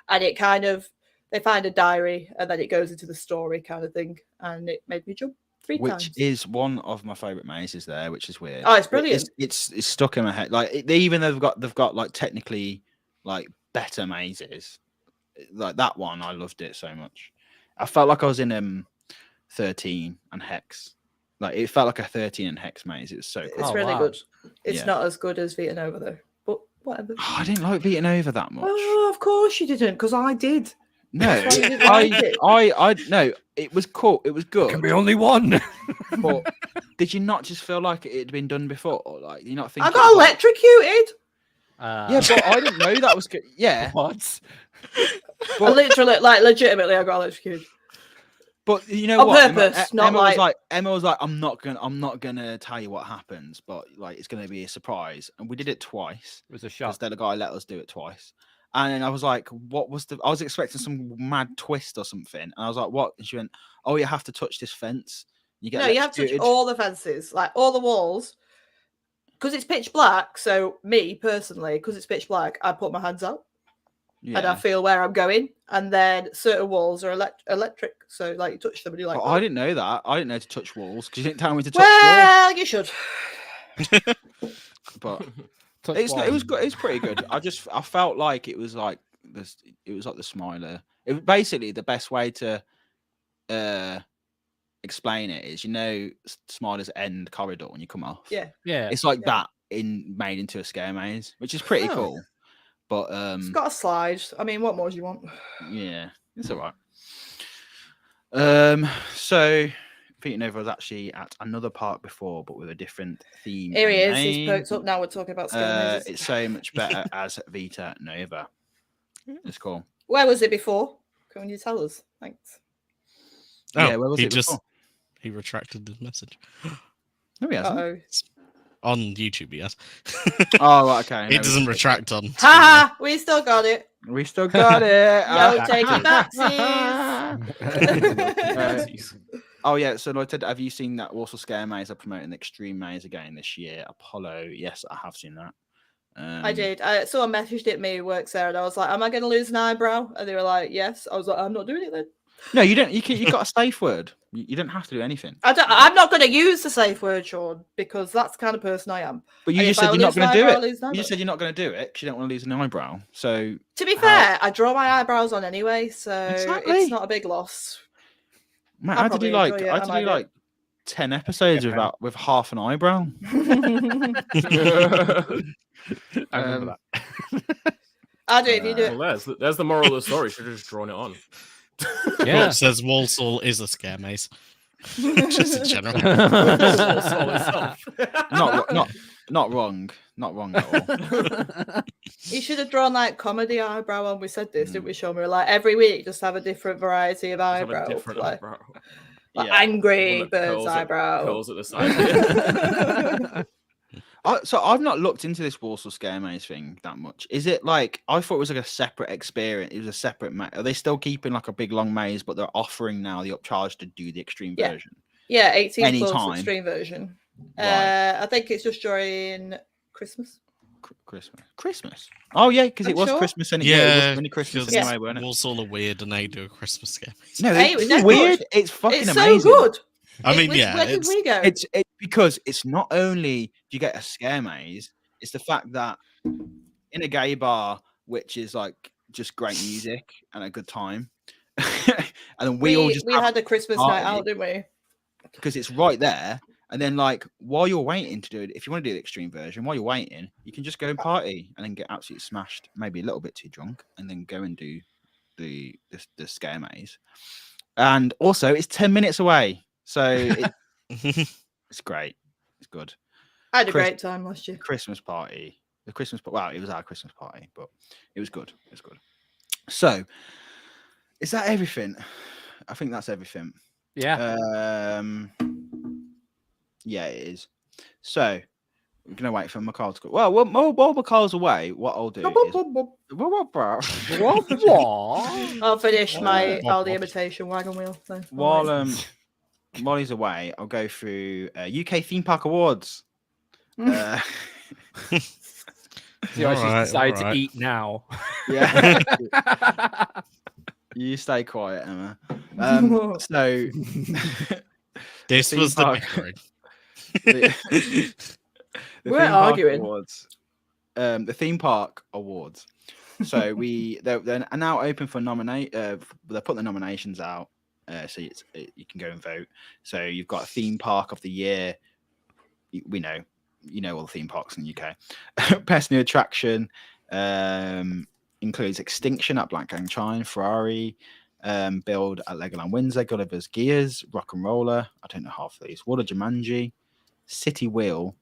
and it kind of they find a diary and then it goes into the story kind of thing, and it made me jump 3 times. Which is one of my favorite mazes there, which is weird. Oh, it's brilliant. It's stuck in my head. Like even though they've got like technically like better mazes, like that one, I loved it so much. I felt like I was in 13 and Hex. Like it felt like a 13 and Hex maze. It was so cool. It's really good. It's not as good as Vita Nova though, but whatever. Oh, I didn't like Vita Nova that much. Oh, of course you didn't, because I did. No, I no. It was cool. It was good. Can be only one. But did you not just feel like it had been done before? Like you not think I got electrocuted. Yeah, but I didn't know that was good. Yeah. What? But, I literally, like, legitimately, I got electrocuted. But you know on what? purpose, not Emma was like, I'm not gonna tell you what happens, but like it's gonna be a surprise. And we did it twice. It was a shock. The guy let us do it twice. And then I was like, what was I was expecting some mad twist or something. And I was like, what? And she went, oh, you have to touch this fence. You get you have to touch all the fences, like all the walls. Because it's pitch black. So me personally, because it's pitch black, I put my hands out. Yeah. And I feel where I'm going, and then certain walls are electric, so like you touch them and you're like, oh. I didn't know that. I didn't know to touch walls because you didn't tell me to touch walls. Well, you should. But it was good. It's pretty good. I felt like it was like this. It was like the Smiler. It was basically the best way to explain it is, Smiler's end corridor when you come off. Yeah. It's like that made into a scare maze, which is pretty cool. But it's got a slide. I mean, what more do you want? Yeah, it's all right. So Peter Nova was actually at another park before, but with a different theme. Here he is. He's perked up. Now we're talking about scare mazes. It's so much better as Vita Nova. It's cool. Where was it before? Can you tell us? Thanks. Yeah, where was it before? He retracted the message. No, he hasn't. On YouTube, yes. Oh, right, okay. It doesn't retract on. Ha! We still got it. We still got it. No taking backsies. Oh yeah. So Lloyd, have you seen that Warsaw Scare Maze are promoting the Extreme Maze again this year? Apollo. Yes, I have seen that. I did. Someone messaged it me, works there, and I was like, "Am I going to lose an eyebrow?" And they were like, "Yes." I was like, "I'm not doing it then." No, you don't. You got a safe word. You don't have to do anything. I'm not going to use the safe word, Sean, because that's the kind of person I am. But you just said you're not going to do it. You just said you're not going to do it because you don't want to lose an eyebrow. So to be fair, I draw my eyebrows on anyway, so it's not a big loss. Man, I had to do like 10 episodes with half an eyebrow. I remember that. I'll do it if you do it. Well, there's the moral of the story. Should have just drawn it on. Yeah, it says Walsall is a scare maze. Just in general. Not wrong. Not wrong at all. You should have drawn like comedy eyebrow on. We said this, didn't we, Sean? We were like, every week just have a different variety of eyebrow. Eyebrow. Like angry bird's eyebrow. Curls at the side. So I've not looked into this Warsaw Scare Maze thing that much. Is it like, I thought it was like a separate experience. It was a separate maze. Are they still keeping like a big long maze, but they're offering now the upcharge to do the extreme version? Yeah, 18 plus extreme version. Right. I think it's just during Christmas. Christmas. Oh yeah, because it was Christmas anyway. Yeah, it was only Christmas anyway, wasn't it? Walsall are weird and they do a Christmas scare maze. No, it's weird. It's fucking amazing. It's so good. I mean, where did we go? It's because it's not only do you get a scare maze, it's the fact that in a gay bar, which is like just great music and a good time, and then we had a Christmas night out, didn't we? Because it's right there, and then like while you're waiting to do it, if you want to do the extreme version, while you're waiting, you can just go and party and then get absolutely smashed, maybe a little bit too drunk, and then go and do the scare maze. And also, it's 10 minutes away. So it's great. It's good. I had a great time last year. Christmas party. It was our Christmas party, but it was good. It was good. So, is that everything? I think that's everything. Yeah. Yeah, it is. So, we're going to wait for McCall to go. Well, while McCall's away, what I'll do is... I'll finish the imitation wagon wheel. So while he's away, I'll go through UK Theme Park Awards. So I just decided to eat now. Yeah. You stay quiet, Emma. So this was the bickering. We're arguing. Awards, the theme park awards. So they're now open for nominate. They're putting the nominations out, so you can go and vote. So you've got Theme Park of the Year. We know, all the theme parks in the UK. Best New Attraction includes Extinction at Black Gang Chine, Ferrari, Build at Legoland Windsor, Gulliver's Gears, Rock and Roller. I don't know half of these. Water Jumanji, City Wheel.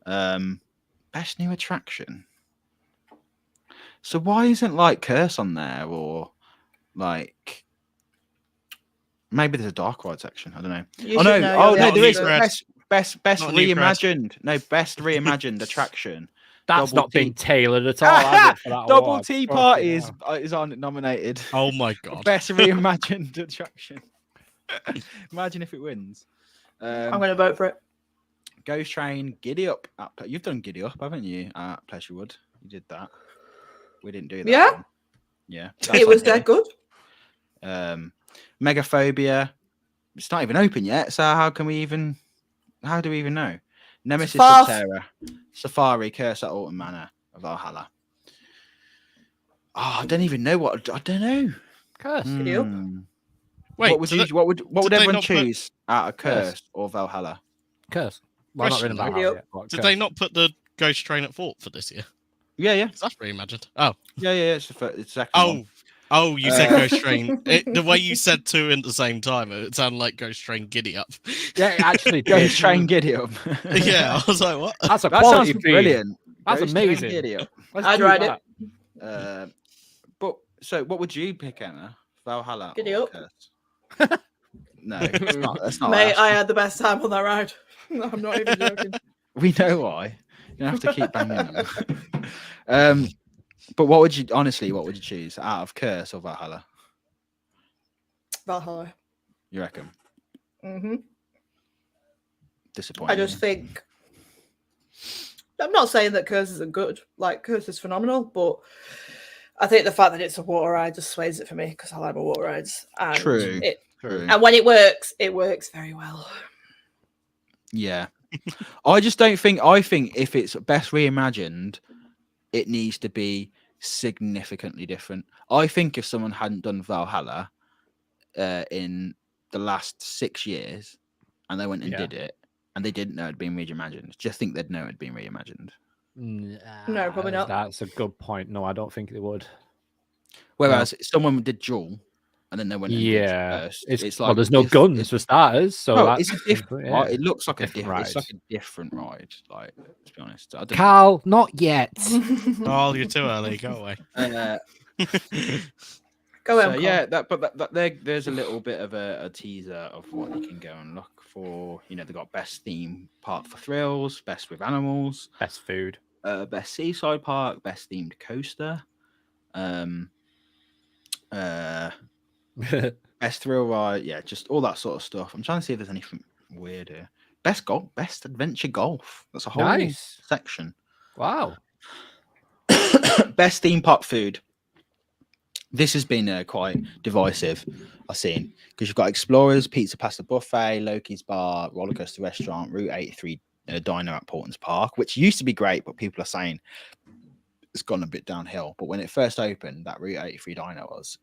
Best New Attraction. So why isn't like Curse on there, or like Maybe there's a dark ride section. I don't know. You should know Oh your no, there is answer. best Not new reimagined. No, best reimagined attraction. That's Double not been T- tailored at all, has it, for that Double award? Tea Fucking Party hell. is on nominated. Oh my god. Best reimagined attraction. Imagine if it wins. I'm going to vote for it. Ghost Train, Giddy Up. You've done Giddy Up, haven't you? At Pleasurewood, you did that. We didn't do that. Yeah. one. Yeah. It was dead good. Megaphobia. It's not even open yet, so how do we even know? Nemesis Far- of Terror, Safari, Curse at Alton Manor of Valhalla. Oh, I don't even know what. I don't know. Curse. Giddy Up. Wait, what would you? What would did they everyone not put- choose out of Curse Curse. or Valhalla? Curse. Well, not Question, written about though. yet. but Did Curse. they not put the Ghost Train at Fort for this year? Yeah. That's reimagined. Oh, Yeah. It's the second one. oh, you said Ghost Train. The way you said two at the same time, it sounded like Ghost Train Giddy Up. Yeah, it actually Ghost did. Train Giddy Up. Yeah, I was like, what? That's a That quality sounds theme. brilliant. That's Ghost Train amazing. Giddy Up. Let's I'd do ride that. But so, what would you pick, Anna? Valhalla Giddy or Up. Curse? No, it's not. That's not. Mate, what I I had the best time on that ride. I'm not even joking. We know why. You have to keep banging them. But what would you choose out of Curse or Valhalla? Valhalla. You reckon? Mm-hmm. Disappointing. I just think. I'm not saying that Curse isn't good. Like, Curse is phenomenal, but I think the fact that it's a water ride just sways it for me because I like my water rides. And True. True. And when it works very well. Yeah. I just don't think. I think if it's best reimagined, it needs to be significantly different. I think if someone hadn't done Valhalla in the last 6 years and they went and did it and they didn't know it'd been reimagined, just think they'd know it'd been reimagined. No, probably not. That's a good point. No, I don't think they would. Whereas someone did Jewel and then they went and did Curse, it's like there's no guns for starters, so it's a different. yeah. It looks like Different a ride. it's like a different ride. Like, to be honest, I don't, Carl, not yet. Oh, you're too early. Go away. Go So, on. yeah, there's a little bit of a teaser of what you can go and look for. You know, they got best theme park for thrills, best with animals, Best food. best seaside park, best themed coaster, best thrill ride. Yeah, just all that sort of stuff. I'm trying to see if there's anything weird here. Best golf, best adventure golf. That's a whole Nice. section. Wow. Best theme park food. This has been quite divisive, I've seen, because you've got Explorers, Pizza Pasta Buffet, Loki's Bar, Roller Coaster Restaurant, Route 83 Diner at Portland's Park, which used to be great, but people are saying it's gone a bit downhill. But when it first opened, that Route 83 Diner was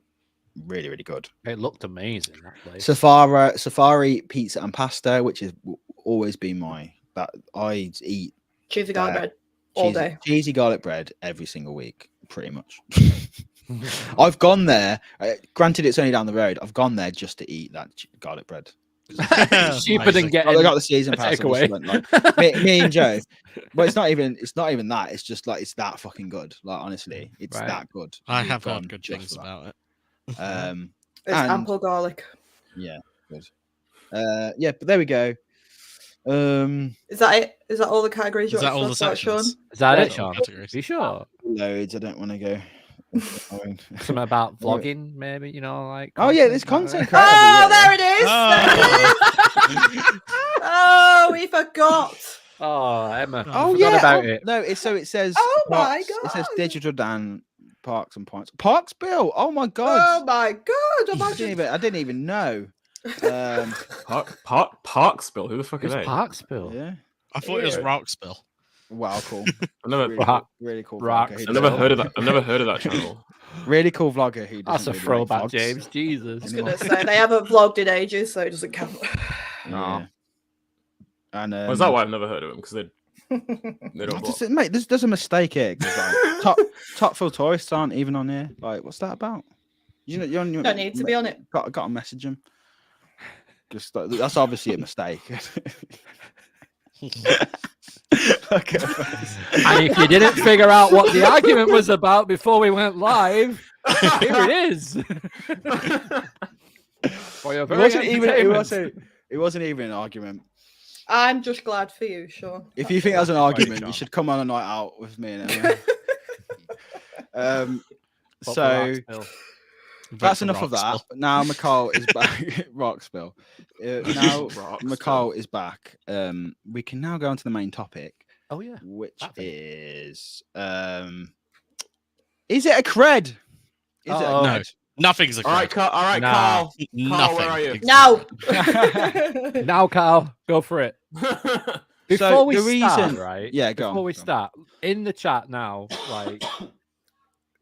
really, really good. It looked amazing, that place. Safari Pizza and Pasta, which has always been that I eat Cheesy garlic bread all day. cheesy garlic bread every single week, pretty much. I've gone there. Granted, it's only down the road. I've gone there just to eat that garlic bread. Cheaper than getting. I got the season pass. takeaway. Me and Joe. Well, it's not even that. It's just like it's that fucking good. Like, honestly, it's that good. I We've have gone heard good just things for that. about it. It's ample garlic. Yeah, good. Yeah, but there we go. Is that it? Is that all the categories? Is that all the sections? Is that Yeah, it, Sean? categories. Are you sure? Loads. I don't want to go. Something about vlogging, maybe, like. Oh yeah, there's content. Oh, there it is. Oh. There it is. Oh, we forgot. Oh, Emma. Oh I forgot yeah. about it. No, it says. Oh my parks- It says God. digital Dan parks and points. Parks Bill. Oh my Oh god. my god! I didn't even know. Park spill. Who the fuck are It's they? Parkspill. Yeah. I thought it was Yeah. Rockspill. Wow, cool. I've never, Really cool Rocks. vlogger. I've never heard of that. I've never heard of that channel. Really cool vlogger who That's a doesn't really throwback, make vlogs. James. Jesus. I was gonna say they haven't vlogged in ages, so it doesn't count. Yeah. And Well, is that why I've never heard of them? Because they don't vlog. mate, there's a mistake here. 'Cause, like, top full tourists aren't even on here. Like, what's that about? You Don't need to be on it. Got to message them. Just that's obviously a mistake. Okay. And if you didn't figure out what the argument was about before we went live, here it is. It wasn't even an argument. I'm just glad for you, Sean. If you think that's an argument, you should come on a night out with me and Emma. So that's enough of that. Now McCall is back. Rock spill. Now McCall is back. We can now go on to the main topic. Oh yeah, which is it a cred? Is it a cred? No, nothing's a cred. All right, Carl. Nothing. Where are you? No. Now, Carl, go for it. Before we start, right? Yeah, go Before we start, in the chat now, like,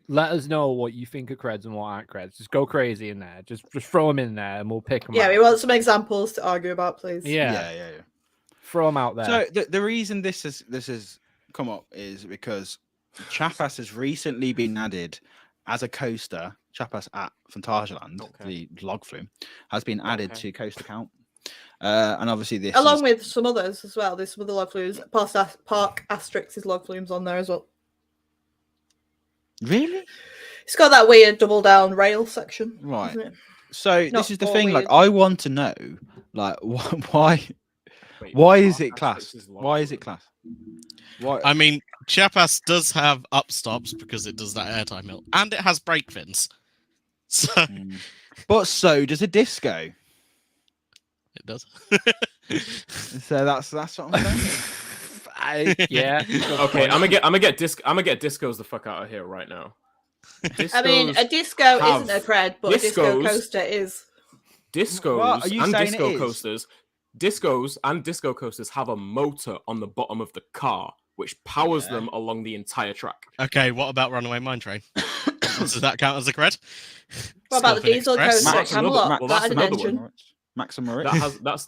let us know what you think of creds and what aren't creds. Just go crazy in there. Just throw them in there, and we'll pick them. Yeah, out. We want some examples to argue about, please. Yeah. Throw them out there. So the reason this has come up is because Chapas has recently been added as a coaster. Chapas at Phantasialand, the log flume, has been added to coaster count. And obviously this along with some others as well. There's some other log flumes. Park Asterix's log flumes on there as well. Really? It's got that weird double down rail section. Right. So this is the thing, like I want to know, like why is it classed? Why is it classed? Why? I mean, Chiapas does have upstops because it does that airtime hill, and it has brake fins. So, but so does a disco. It does. So that's what I'm saying. Yeah. Okay, I'm gonna get discos the fuck out of here right now. I mean, a disco isn't a cred, but a disco coaster is. Discos and disco coasters. Discos and disco coasters have a motor on the bottom of the car, which powers them along the entire track. Okay, what about Runaway Mine Train? Does that count as a cred? What about the diesel coaster at Camelot? Well, that's another one. Maximum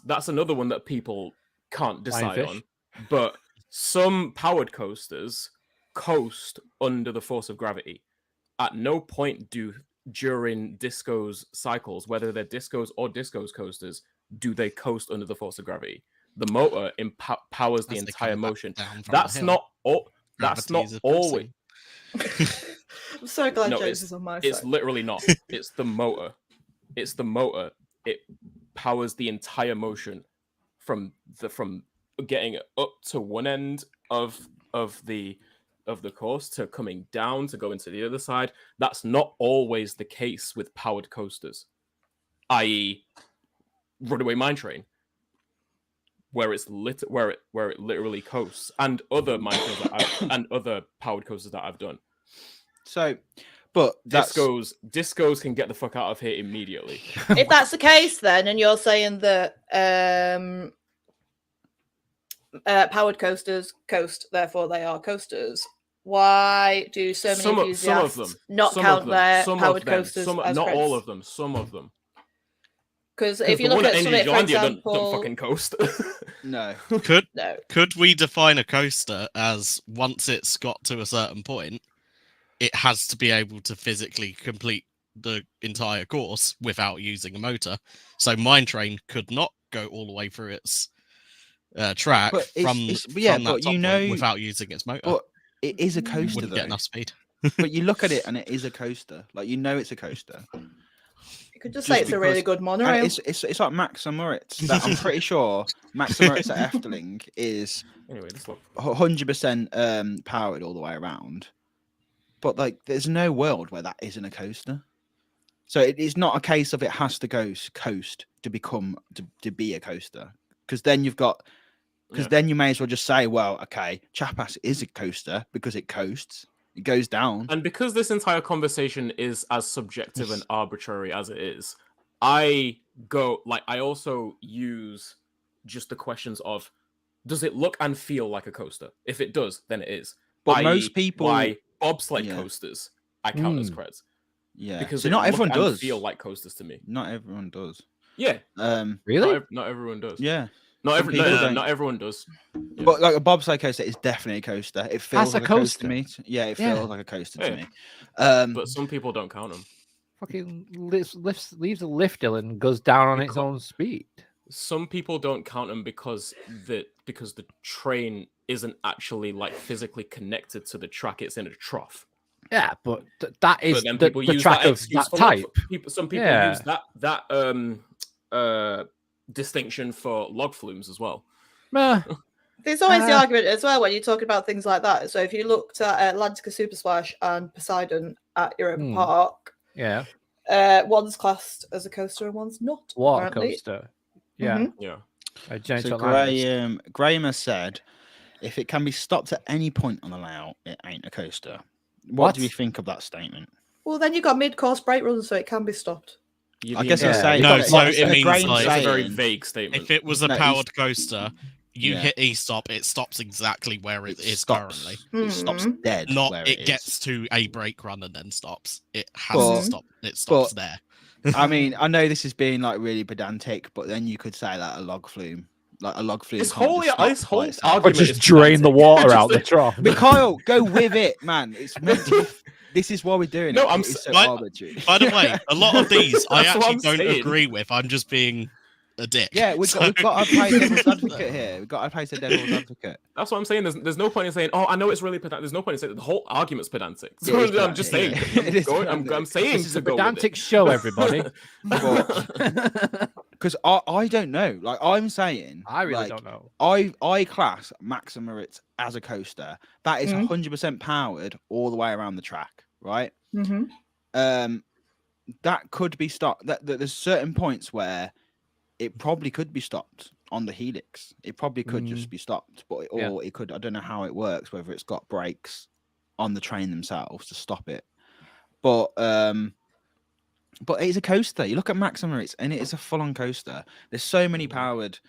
that's another one that people can't decide on. But some powered coasters coast under the force of gravity. At no point during discos cycles, whether they're discos or discos coasters, do they coast under the force of gravity. The motor powers the entire motion. That's not all. That's not always. I'm so glad James is on my side. It's literally not. It's the motor. It's the motor. It powers the entire motion from getting up to one end of the course to coming down to go into the other side. That's not always the case with powered coasters, i.e. Runaway Mine Train, where it literally coasts, and other mine trains and other powered coasters that I've done. So, but discos can get the fuck out of here immediately. If that's the case, then, and you're saying that powered coasters coast, therefore they are coasters. Why do so many enthusiasts not count their powered coasters as not creds? all of them, some of them. Because if you look at Summit, for example, don't fucking coast. No. Could we define a coaster as once it's got to a certain point, it has to be able to physically complete the entire course without using a motor? So Mine Train could not go all the way through its track from that top point without using its motor. But it is a coaster. Wouldn't get enough speed. But you look at it and it is a coaster. Like it's a coaster. You could just say it's a really good monorail. It's like Max and Moritz. I'm pretty sure Max and Moritz at Efteling is 100% powered all the way around. But like, there's no world where that isn't a coaster. So it is not a case of it has to go coast to become to be a coaster. Because then then you may as well just say, well, okay, Chapas is a coaster because it coasts. It goes down. And because this entire conversation is as subjective and arbitrary as it is, I also use just the questions of, does it look and feel like a coaster? If it does, then it is. But most people... bobsled coasters, I count as creds. Yeah. Because so not everyone does feel like coasters to me. Not everyone does. Yeah. Really? Not everyone does. Yeah. Not everyone does. Yeah. But like a bobsleigh coaster is definitely a coaster. It feels like a coaster to me. Yeah, it feels like a coaster to me. But some people don't count them. Fucking leaves a lift hill and goes down on its own speed. Some people don't count them because the train isn't actually like physically connected to the track. It's in a trough. Yeah, but that is then the people use track that of excuse that for type. some people use that distinction for log flumes as well. There's always the argument as well when you talk about things like that. So if you looked at Atlantica Super Splash and Poseidon at Europa Park, one's classed as a coaster and one's not. Water apparently. Coaster. Yeah. So Graham has said, if it can be stopped at any point on the layout, it ain't a coaster. What do you think of that statement? Well, then you've got mid-course brake runs, so it can be stopped. I guess I'm saying no. So it means it's a very vague statement. If it was a powered coaster, you hit e-stop, it stops exactly where it is currently. It stops dead. Not where it is. Gets to a brake run and then stops. It has to stop. It stops there. I mean, I know this is being like really pedantic, but then you could say that a log flume. Like a log flume. This whole argument just drain the water out the trough. But Kyle, go with it, man. It's meant to. This is why we're doing it. No, it's so arbitrary. By the way, a lot of these I actually don't agree with. I'm just being a dick. Yeah, we've got to play devil's advocate here. We've got to play the devil's advocate. That's what I'm saying. There's no point in saying, "Oh, I know it's really pedantic." There's no point in saying the whole argument's pedantic. So I'm just saying. I'm saying this is a pedantic show, everybody. Because I don't know. Like I'm saying, I really don't know. I class Maxima Ritz as a coaster that is 100% powered all the way around the track, right? That could be stopped. That there's certain points where it probably could be stopped on the Helix. It probably could just be stopped, or it could. I don't know how it works. Whether it's got brakes on the train themselves to stop it, but it's a coaster. You look at Maxima, and it is a full-on coaster. There's so many powered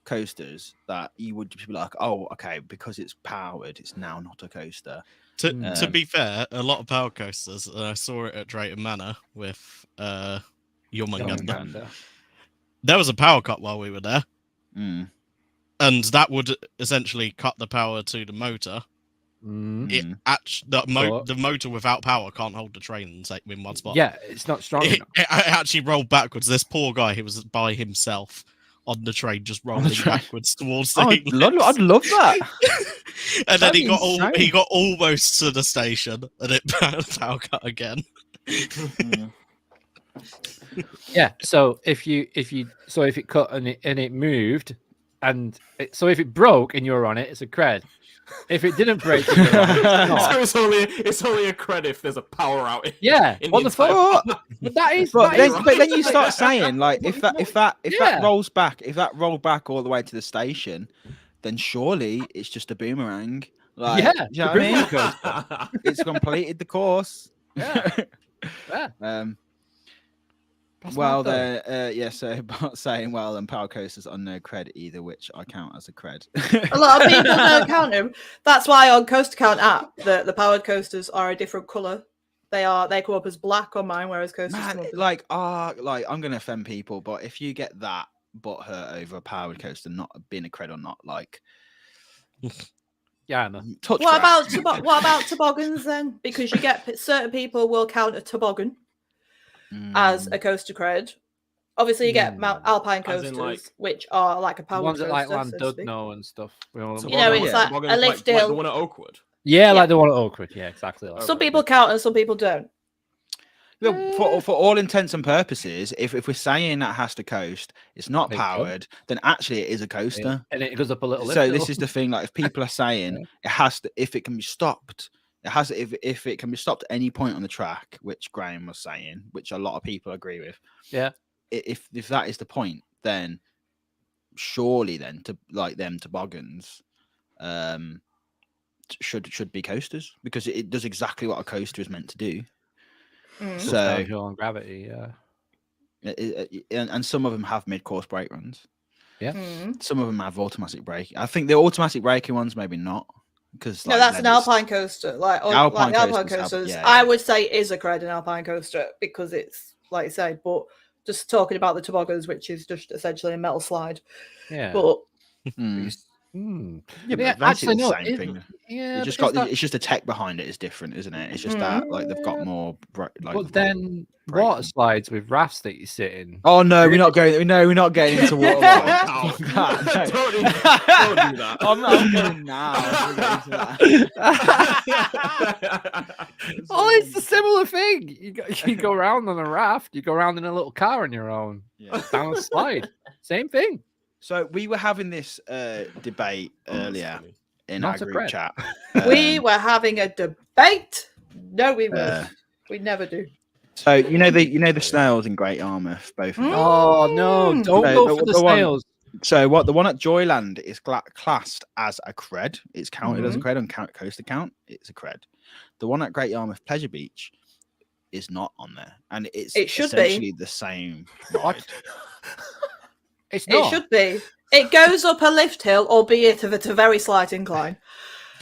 coasters that you would be like, oh, okay, because it's powered, it's now not a coaster. To be fair, a lot of power coasters. I saw it at Drayton Manor with Jormungandr. There was a power cut while we were there, and that would essentially cut the power to the motor. The motor without power can't hold the train in one spot. Yeah, it's not strong enough. It actually rolled backwards. This poor guy who was by himself on the train, just rolling backwards towards the. I'd love that. And then he got almost to the station, and it power cut again. Yeah. So if it cut and it moved, so if it broke and you're on it, it's a cred. If it didn't break, so it's only a cred if there's a power outage. Yeah. What the fuck? But then you start saying like if that rolls back, if that rolled back all the way to the station, then surely it's just a boomerang. Like, you know what I mean? It's completed the course. Yeah. So saying then power coasters are no cred either, which I count as a cred. A lot of people don't count them. That's why on Coaster Count app, the powered coasters are a different color. They come up as black on mine, whereas coasters come up I'm gonna offend people, but if you get that butthurt over a powered coaster not being a cred or not, like. Yeah, no. What about toboggans then? Because you get certain people will count a toboggan as a coaster cred. Obviously, you get alpine coasters, which are like a powered coaster. Ones like Landudno and stuff. It's like a lift hill. Like the one at Oakwood. Yeah, like the one at Oakwood. Yeah, exactly. Like some people count and some people don't. For all intents and purposes, if we're saying that has to coast, it's not powered, then actually it is a coaster. And it goes up a little. So this is the thing, like if people are saying it has to, if it can be stopped, it has to, if it can be stopped at any point on the track, which Graham was saying, which a lot of people agree with. Yeah. If that is the point, then surely then to like them toboggans should be coasters, because it does exactly what a coaster is meant to do. So on gravity, and some of them have mid-course brake runs. Yeah, some of them have automatic braking. I think the automatic braking ones maybe not, because that's an alpine coaster. Alpine coasters, I would say is a cred an alpine coaster because it's like you say. But just talking about the toboggans, which is just essentially a metal slide. Yeah, but Yeah, but actually the same thing. Yeah, it's just the tech behind it is different, isn't it? It's just that like they've got more. But then water slides with rafts that you sit in. Oh no, we're not going. No, we're not getting into water slides. Don't do that. I'm going now. Oh, it's a similar thing. You go around on a raft. You go around in a little car on your own. Yeah. Down a slide. Same thing. So we were having this debate earlier in our group chat. We were having a debate. No, we weren't. We never do. So you know the snails in Great Yarmouth, both of them. Oh no! Don't go for the snails. So the one at Joyland is classed as a cred. It's counted as a cred on Coast account. It's a cred. The one at Great Yarmouth Pleasure Beach is not on there, and it should essentially be the same ride. It's not. It should be. It goes up a lift hill, albeit at a very slight incline,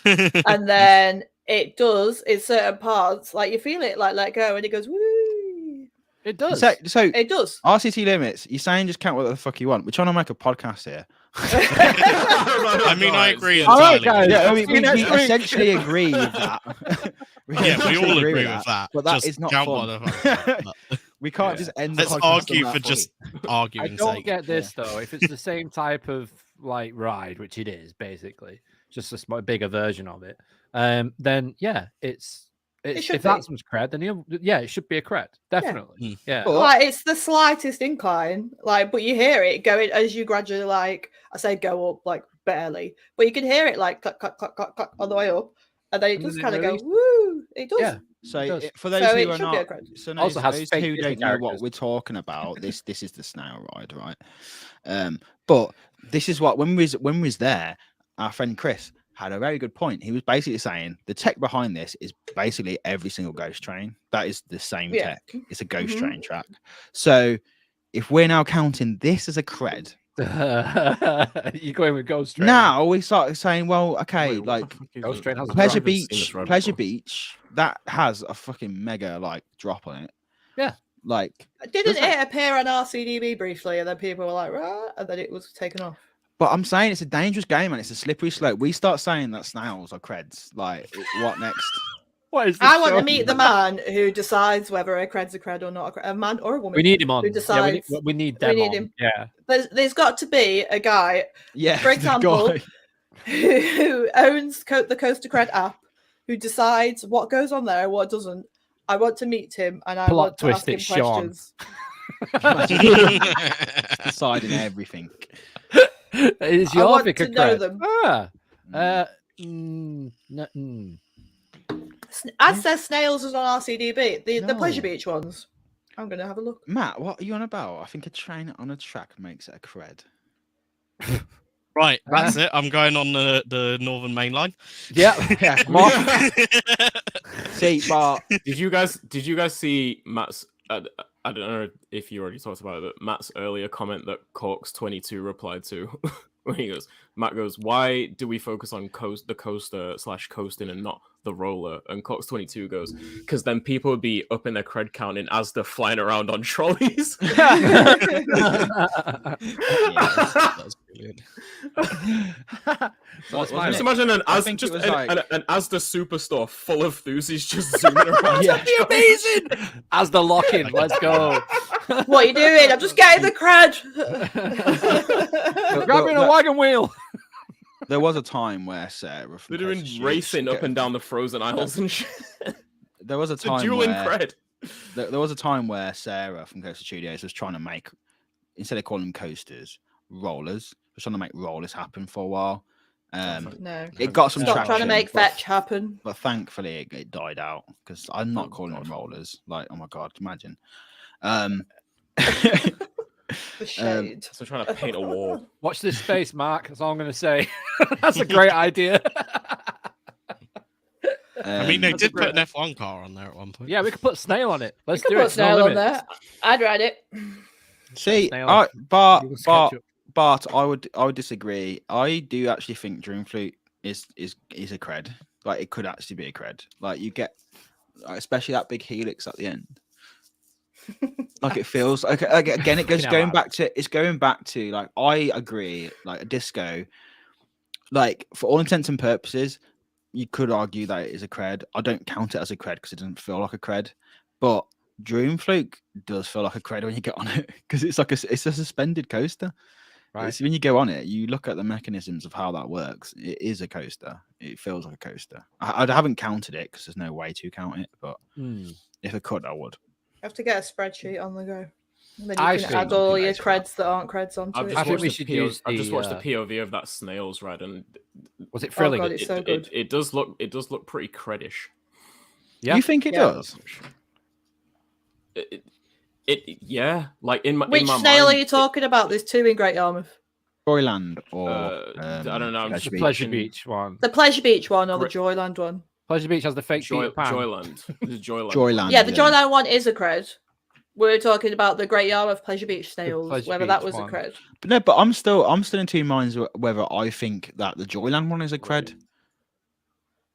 and then it does in certain parts, like you feel it, like let go, and it goes woo. It does. So it does. RCT limits. You're saying just count what the fuck you want. We're trying to make a podcast here. I mean, I agree All right, entirely. guys. Yeah, we essentially agree with that. We all agree with that. But that just is not fun. We can't just end. Let's argue for just arguing. I don't get this though. If it's the same type of like ride, which it is basically, just a bigger version of it, then yeah, it's if that's some cred, then it should be a cred, definitely. Yeah, but, like it's the slightest incline, like, but you hear it going as you gradually, like I say, go up like barely, but you can hear it like clack, clack, clack, clack, clack, on the way up, and then it just kind of go woo. It does. Yeah. So for those who are not, also those who don't know what we're talking about, this is the snail ride, right? But this is what when we was there, our friend Chris had a very good point. He was basically saying the tech behind this is basically every single ghost train. That is the same tech. It's a ghost train track. So if we're now counting this as a cred, you're going with ghost train. Now we start saying, well, okay, like ghost train has Pleasure Beach, that has a fucking mega like drop on it. Yeah. Like didn't it appear on RCDB briefly, and then people were like, "Rah," and then it was taken off. But I'm saying it's a dangerous game and it's a slippery slope. We start saying that snails are creds. Like, what next? I want to meet the man who decides whether a cred's a cred or not. A man or a woman. We need him on. Who decides? Yeah, we need them. We need him. Yeah. There's got to be a guy. Yeah. For example, who owns the Coaster Cred app, who decides what goes on there and what doesn't. I want to meet him and I want to ask him questions. Deciding everything. Is your I want to know them. I said snails was on RCDB. The Pleasure Beach ones. I'm gonna have a look. Matt, what are you on about? I think a train on a track makes it a cred. Right, that's it. I'm going on the Northern Main Line. Yeah. See, but did you guys see Matt's? I don't know if you already talked about it, but Matt's earlier comment that Corks22 replied to, when Matt goes, "Why do we focus on the coaster / coasting and not the roller?" And Corks22 goes, "Because then people would be up in their cred counting as they're flying around on trolleys." That's brilliant. Just imagine an Asda superstore full of Thusies just zooming around. That'd be amazing. As the lock-in, let's go. What are you doing? I'm just getting the cred. Grabbing a wagon wheel. There was a time where Sarah, they're doing racing up and down the frozen aisles and shit. There was a time cred. There was a time where Sarah from Coaster Studios was trying to make, instead of calling them coasters, rollers. Was trying to make rollers happen for a while. No, it got some traction. Trying to make fetch happen, but thankfully it died out because I'm not calling them rollers. Like, oh my god, imagine. The shade. So trying to paint a wall. Watch this space, Mark. That's all I'm going to say. That's a great idea. I mean, they did put an F1 car on there at one point. Yeah, we could put Snail on it. Let's do it. Put Snail on there. I'd ride it. See, Bart, I would disagree. I do actually think Dreamflute is a cred. Like, it could actually be a cred. Like, you get, especially that big helix at the end. Like, it feels like, again, it's going back to like, I agree, like a disco like for all intents and purposes, you could argue that it is a cred. I don't count it as a cred because it doesn't feel like a cred, but Dream Fluke does feel like a cred when you get on it because it's like it's a suspended coaster. Right. It's, when you go on it, you look at the mechanisms of how that works. It is a coaster. It feels like a coaster. I haven't counted it because there's no way to count it, but if I could, I would. You have to get a spreadsheet on the go. And then you can add all your creds that aren't creds onto it. I think we should use I've just watched the POV of that snails ride, and was it thrilling? Oh God, it's so good. It does look pretty credish. Yeah, you think it does? Yeah, like in my which snail mind, are you talking about? There's two in Great Yarmouth. Joyland or I don't know. The Pleasure Beach one. The Pleasure Beach one or the Joyland one? Pleasure Beach has the fake Joyland. Joyland. Yeah, the Joyland one is a cred. We're talking about the Great Yarmouth Pleasure Beach snails, whether that was a cred. But no, but I'm still in two minds whether I think that the Joyland one is a cred.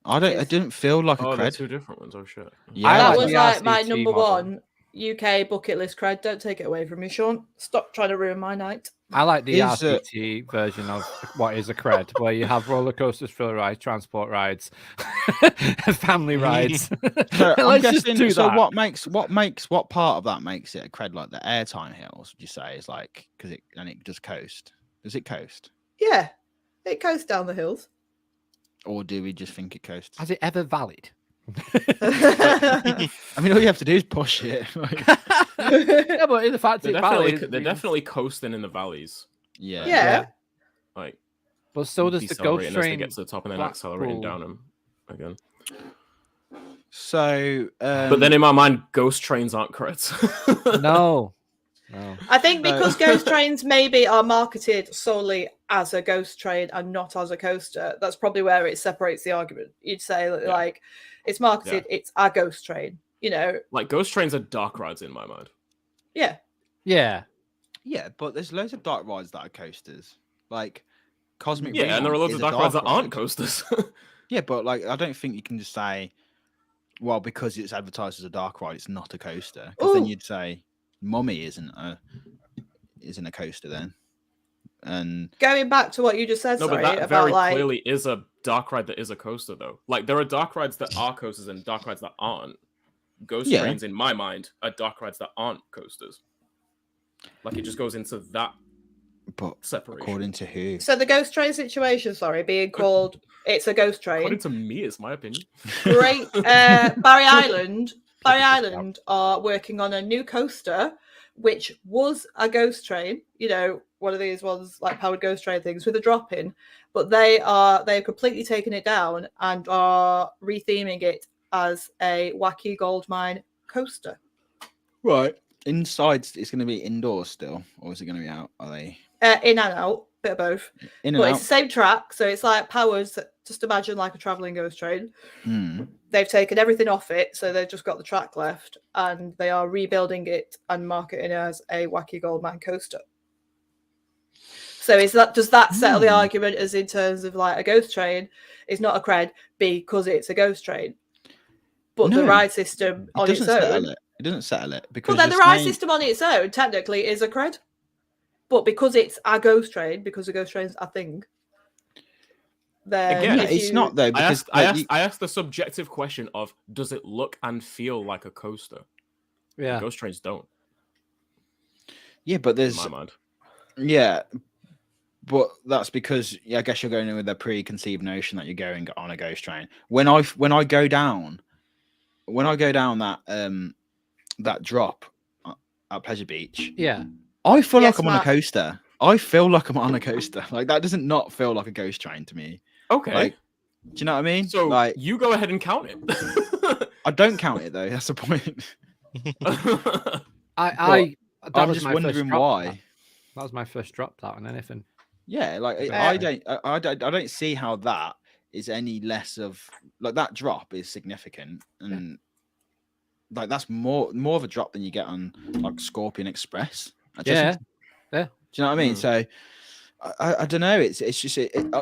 It didn't feel like a cred. They're two different ones. Oh shit. Yeah, that was like my number one UK bucket list cred. Don't take it away from me, Sean. Stop trying to ruin my night. I like the RCT version of what is a cred, where you have roller coasters, thrill rides, transport rides, family rides. So I'm guessing. So what part of that makes it a cred? Like the airtime hills? Would you say is like because it does coast? Does it coast? Yeah, it coasts down the hills. Or do we just think it coasts? Has it ever valid? I mean, all you have to do is push it. Yeah, but in the fact they're definitely coasting in the valleys. Yeah. Like, but so does the ghost train. They get to the top and then accelerating down them again. So, but then in my mind, ghost trains aren't creds. No. I think because ghost trains maybe are marketed solely as a ghost train and not as a coaster, that's probably where it separates the argument. You'd say like it's marketed, it's a ghost train, you know. Like ghost trains are dark rides in my mind. Yeah. Yeah. Yeah, but there's loads of dark rides that are coasters. Like Cosmic Ring. Yeah, and there are loads of dark rides that aren't coasters. Yeah, but like I don't think you can just say, well, because it's advertised as a dark ride, it's not a coaster. Because then you'd say Mummy isn't a coaster then. And going back to what you just said, but that very clearly is a dark ride that is a coaster, though. Like there are dark rides that are coasters and dark rides that aren't. Ghost trains, in my mind, are dark rides that aren't coasters. Like it just goes into that. But separation. According to who? So the ghost train situation, being called it's a ghost train. According to me, it's my opinion. Great. Barry Island are working on a new coaster, which was a ghost train. You know, one of these ones like powered ghost train things with a drop in. But they've completely taken it down and are retheming it as a wacky gold mine coaster. Right. Inside, it's going to be indoors still, or is it going to be out? Are they in and out? Bit of both. It's the same track, so it's like powers. Just imagine like a traveling ghost train. They've taken everything off it, so they've just got the track left, and they are rebuilding it and marketing it as a wacky gold mine coaster. So does that settle the argument as in terms of like a ghost train is not a cred because it's a ghost train, but the ride system on its own. It doesn't settle it because then the ride system on its own technically is a cred, but because it's a ghost train, because a ghost train's a thing. Then again, it's not though. Because I asked the subjective question of does it look and feel like a coaster? Yeah, ghost trains don't. Yeah, but there's in my mind. Yeah, but that's because I guess you're going in with a preconceived notion that you're going on a ghost train. When I go down that drop at Pleasure Beach, I feel like I'm on a coaster. I feel like I'm on a coaster. Like that doesn't not feel like a ghost train to me. Okay. Like, do you know what I mean? So like, you go ahead and count it. I don't count it though. That's the point. I'm just wondering why. That was my first drop that on anything. Yeah, like I don't see how that is any less of like that drop is significant and like that's more of a drop than you get on like Scorpion Express. Yeah. Do you know what I mean? So I don't know. It's just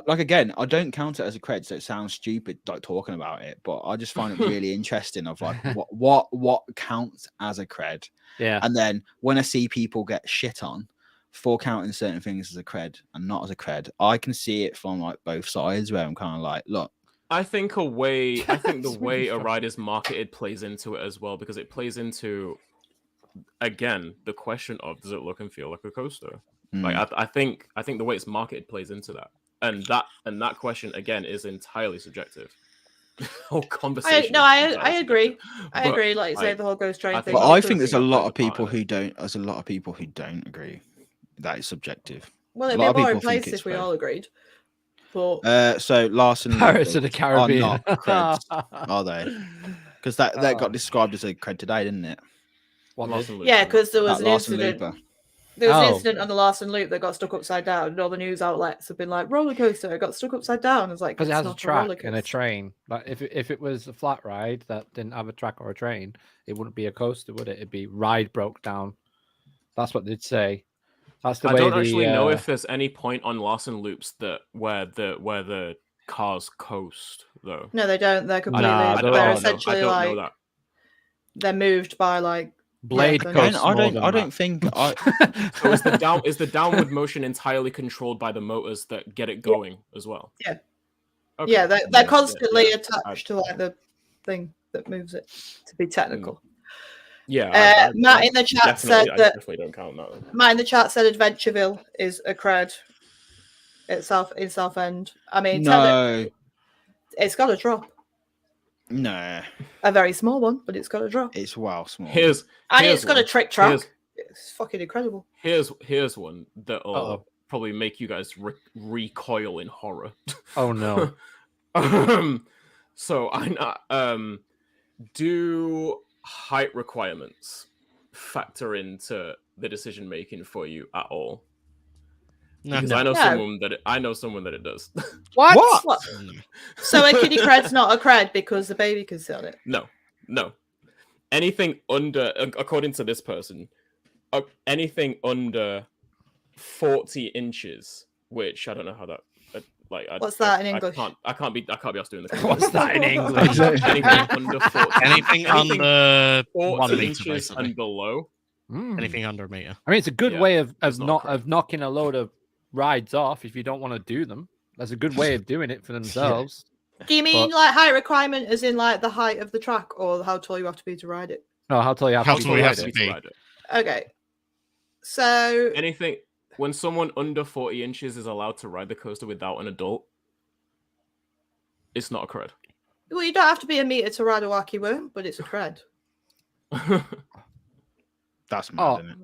like again, I don't count it as a cred, so it sounds stupid like talking about it, but I just find it really interesting of like what counts as a cred. Yeah. And then when I see people get shit on for counting certain things as a cred and not as a cred. I can see it from like both sides where I'm kind of like, look. I think the way a ride is marketed plays into it as well, because it plays into, again, the question of, does it look and feel like a coaster? Like I think the way it's marketed plays into that, and that question again is entirely subjective. Whole conversation. I agree. I agree. Like you say, the whole ghost train thing. But I think there's a lot of people who don't. There's a lot of people who don't agree. That is subjective. Well, it'd be more in place if we all agreed. But so Larson, Pirates of the Caribbean are not creds, are they? Because that got described as a cred today, didn't it? Yeah, because there was an Larson incident. Looper. There was an incident on the Larson Loop that got stuck upside down, and all the news outlets have been like, roller coaster, it got stuck upside down. It's like, because it has a track and a train. Like if it was a flat ride that didn't have a track or a train, it wouldn't be a coaster, would it? It'd be ride broke down. That's what they'd say. That's the way. I don't actually know if there's any point on Larson Loops that where the cars coast though. No, they don't. They're completely. They're essentially like they're moved by like. Blade coast. I don't think. So is the downward motion entirely controlled by the motors that get it going as well? Yeah. Okay. Yeah, they're constantly attached to like the thing that moves it. To be technical. Yeah. Matt in the chat said that. Definitely don't count that. Matt in the chat said Adventureville is a cred. Itself in Southend. I mean, no, it's got a drop. No, a very small one, but it's got a drop. It's wow small. It's got a trick track. It's fucking incredible. Here's one that'll probably make you guys recoil in horror. Oh no. So do height requirements factor into the decision making for you at all? No, because I know someone that it does. What? So a kiddie cred's not a cred because the baby can sit on it? No. Anything under, according to this person, anything under 40 inches, which I don't know how that. What's that in English? I can't be asked doing this. What's that in English? Anything under 40. Anything under 40 1 meter, inches basically. and below. Anything under a meter. I mean, it's a good way of knocking a load of rides off if you don't want to do them. That's a good way of doing it for themselves. Do you mean like height requirement as in like the height of the track or how tall you have to be to ride it? No, how tall you have to be. Ride it. Okay. So anything when someone under 40 inches is allowed to ride the coaster without an adult, it's not a cred. Well, you don't have to be a meter to ride a wacky worm, but it's a cred. That's mad, isn't it?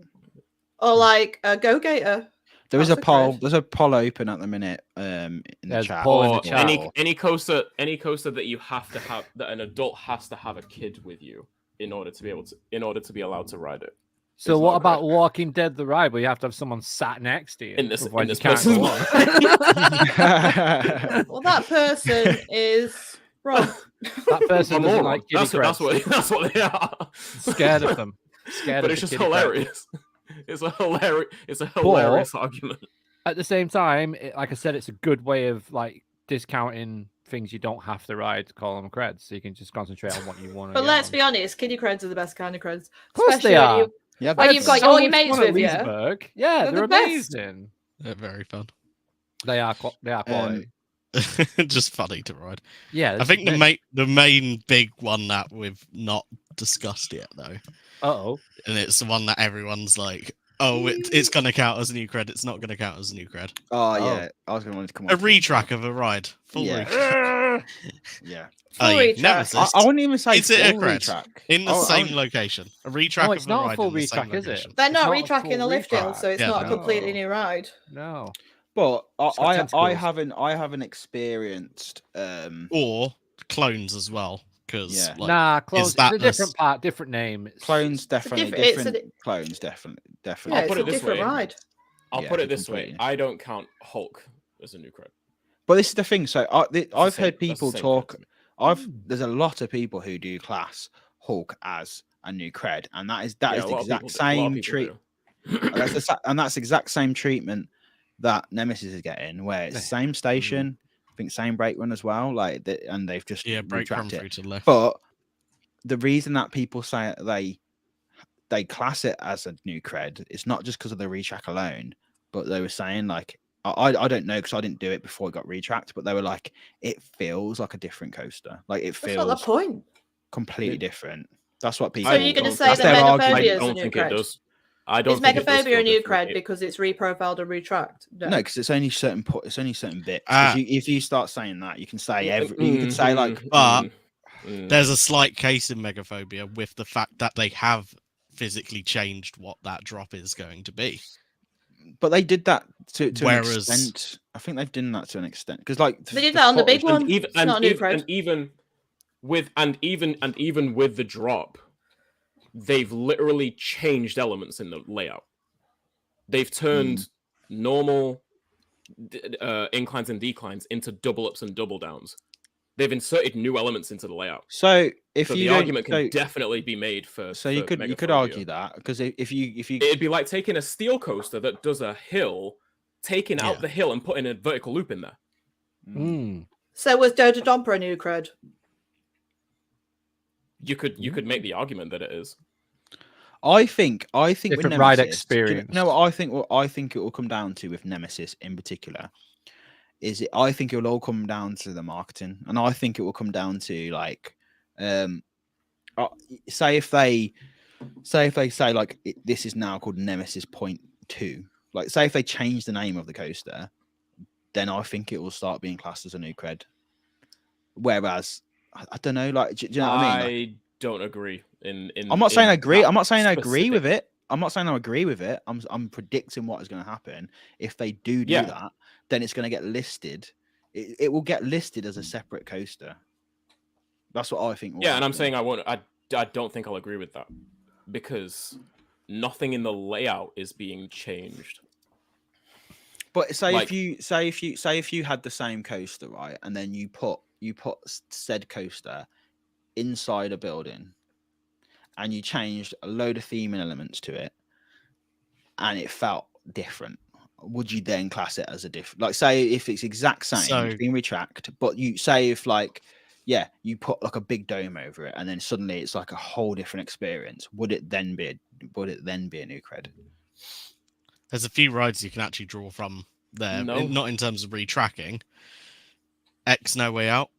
Or like a go-gator. There is a poll. There's a poll open at the minute in the chat. Any coaster that you have to have, that an adult has to have a kid with you in order to be allowed to ride it. So what about Walking Dead the ride where you have to have someone sat next to you? In this person's well, that person is wrong. That person doesn't like that's what they are. Scared of them. But it's just hilarious. It's a hilarious argument. At the same time, like I said, it's a good way of like discounting things you don't have to ride to call them creds, so you can just concentrate on what you want. But let's be honest, kiddie creds are the best kind of creds. Of course they are. When you've got all your mates with you. Yeah, they're amazing. They're very fun. They are quality. Just funny to ride. Yeah, I think the main big one that we've not discussed yet though. And it's the one that everyone's like, oh, it's going to count as a new cred. It's not going to count as a new cred. Oh yeah, I was going to come on. A retrack of a ride. Full retrack. Yeah. I wouldn't even say it's a cred retrack. in the same location. A retrack it's of not a ride. A full in the retrack, same is it? location. They're not retracking the lift hill, so it's not a completely new ride. No. But I haven't experienced or clones as well. Because clones. It's a different part, different name. Clones definitely different. Clones definitely. Yeah, I'll put it this way. Ride. I'll put it this way. I don't count Hulk as a new cred. But this is the thing. So I've heard people talk. There's a lot of people who do class Hulk as a new cred, and that is the exact same treatment. That's the exact same treatment that Nemesis is getting, where it's the same station. I think same brake run as well, and they've just brake run through to the left. But the reason that people say they they class it as a new cred, it's not just because of the retrack alone, but they were saying like, I don't know because I didn't do it before it got retracked, but they were like, it feels like a different coaster. Like it feels That's not the point. Completely different. That's what people. So you're going to say that Megaphobia is a new cred? I don't is think Megaphobia a new cred because it's reprofiled and retracked? No, because it's only certain bits. If you start saying that, you can say you can say like, there's a slight case in Megaphobia with the fact that they have physically changed what that drop is going to be. But they did that to an extent. I think they've done that to an extent because like they did that on the big one. Even with the drop, they've literally changed elements in the layout. They've turned normal inclines and declines into double ups and double downs. They've inserted new elements into the layout. So the argument can definitely be made for. So you could argue that because if you it'd be like taking a steel coaster that does a hill, taking out the hill and putting a vertical loop in there. So was Dodonpa a new cred? You could make the argument that it is. I think different with Nemesis, ride experience. You know what I think it will come down to with Nemesis in particular. I think it will all come down to the marketing, and I think it will come down to like, say if they say like this is now called Nemesis Point 2, like say if they change the name of the coaster, then I think it will start being classed as a new cred. Whereas I don't know, like do you know what I mean? I don't agree. I'm not saying I agree. I'm not saying I agree with it. I'm not saying I agree with it. I'm predicting what is going to happen if they do that. Then it's going to get listed. It will get listed as a separate coaster. That's what I think. And I'm saying I won't. I don't think I'll agree with that because nothing in the layout is being changed. But if you had the same coaster, right, and then you put said coaster inside a building, and you changed a load of theming elements to it, and it felt different, would you then class it as a different? Like, say if it's exact same, it's been retracted, but you say if like, you put like a big dome over it, and then suddenly it's like a whole different experience. Would it then be a new cred? There's a few rides you can actually draw from there, not in terms of retracking. X No Way Out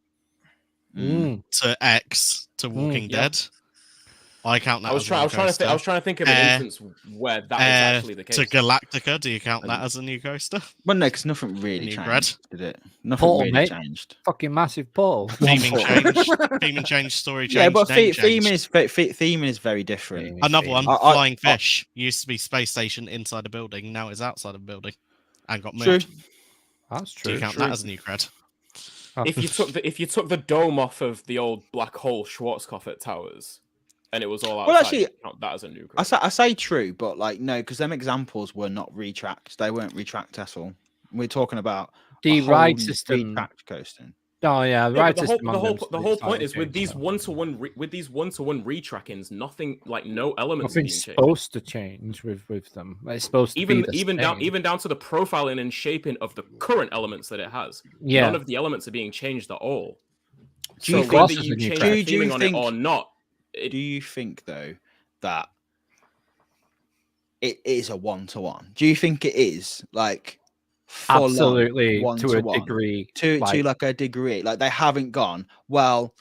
to X to Walking Dead. I count that. I was trying to think of an instance where that was actually the case. To Galactica, do you count that as a new coaster? Well, no, because nothing really changed, did it? Nothing portal, really changed. Fucking massive portal. Theming change, story change. Yeah, but theming is very different. Another one, Flying Fish used to be space station inside a building. Now it's outside a building, and got moved. That's true. Do you count that as a new cred? If you took the dome off of the old black hole Schwarzkopf Towers, and it was all outside, well, actually, that as a new cred. I say true, but like no, because them examples were not retracked. They weren't retracked at all. We're talking about the ride system retract coasting. Oh yeah, right. The whole point is with these one-to-one retrackings, nothing like no elements. Nothing's supposed to change with them. It's supposed to even down to the profiling and shaping of the current elements that it has. Yeah, none of the elements are being changed at all. Do you whether you change the theming on it or not, do you think though that it is a one-to-one? Do you think it is like? Absolutely, to a degree, to like a degree, like they haven't gone, well,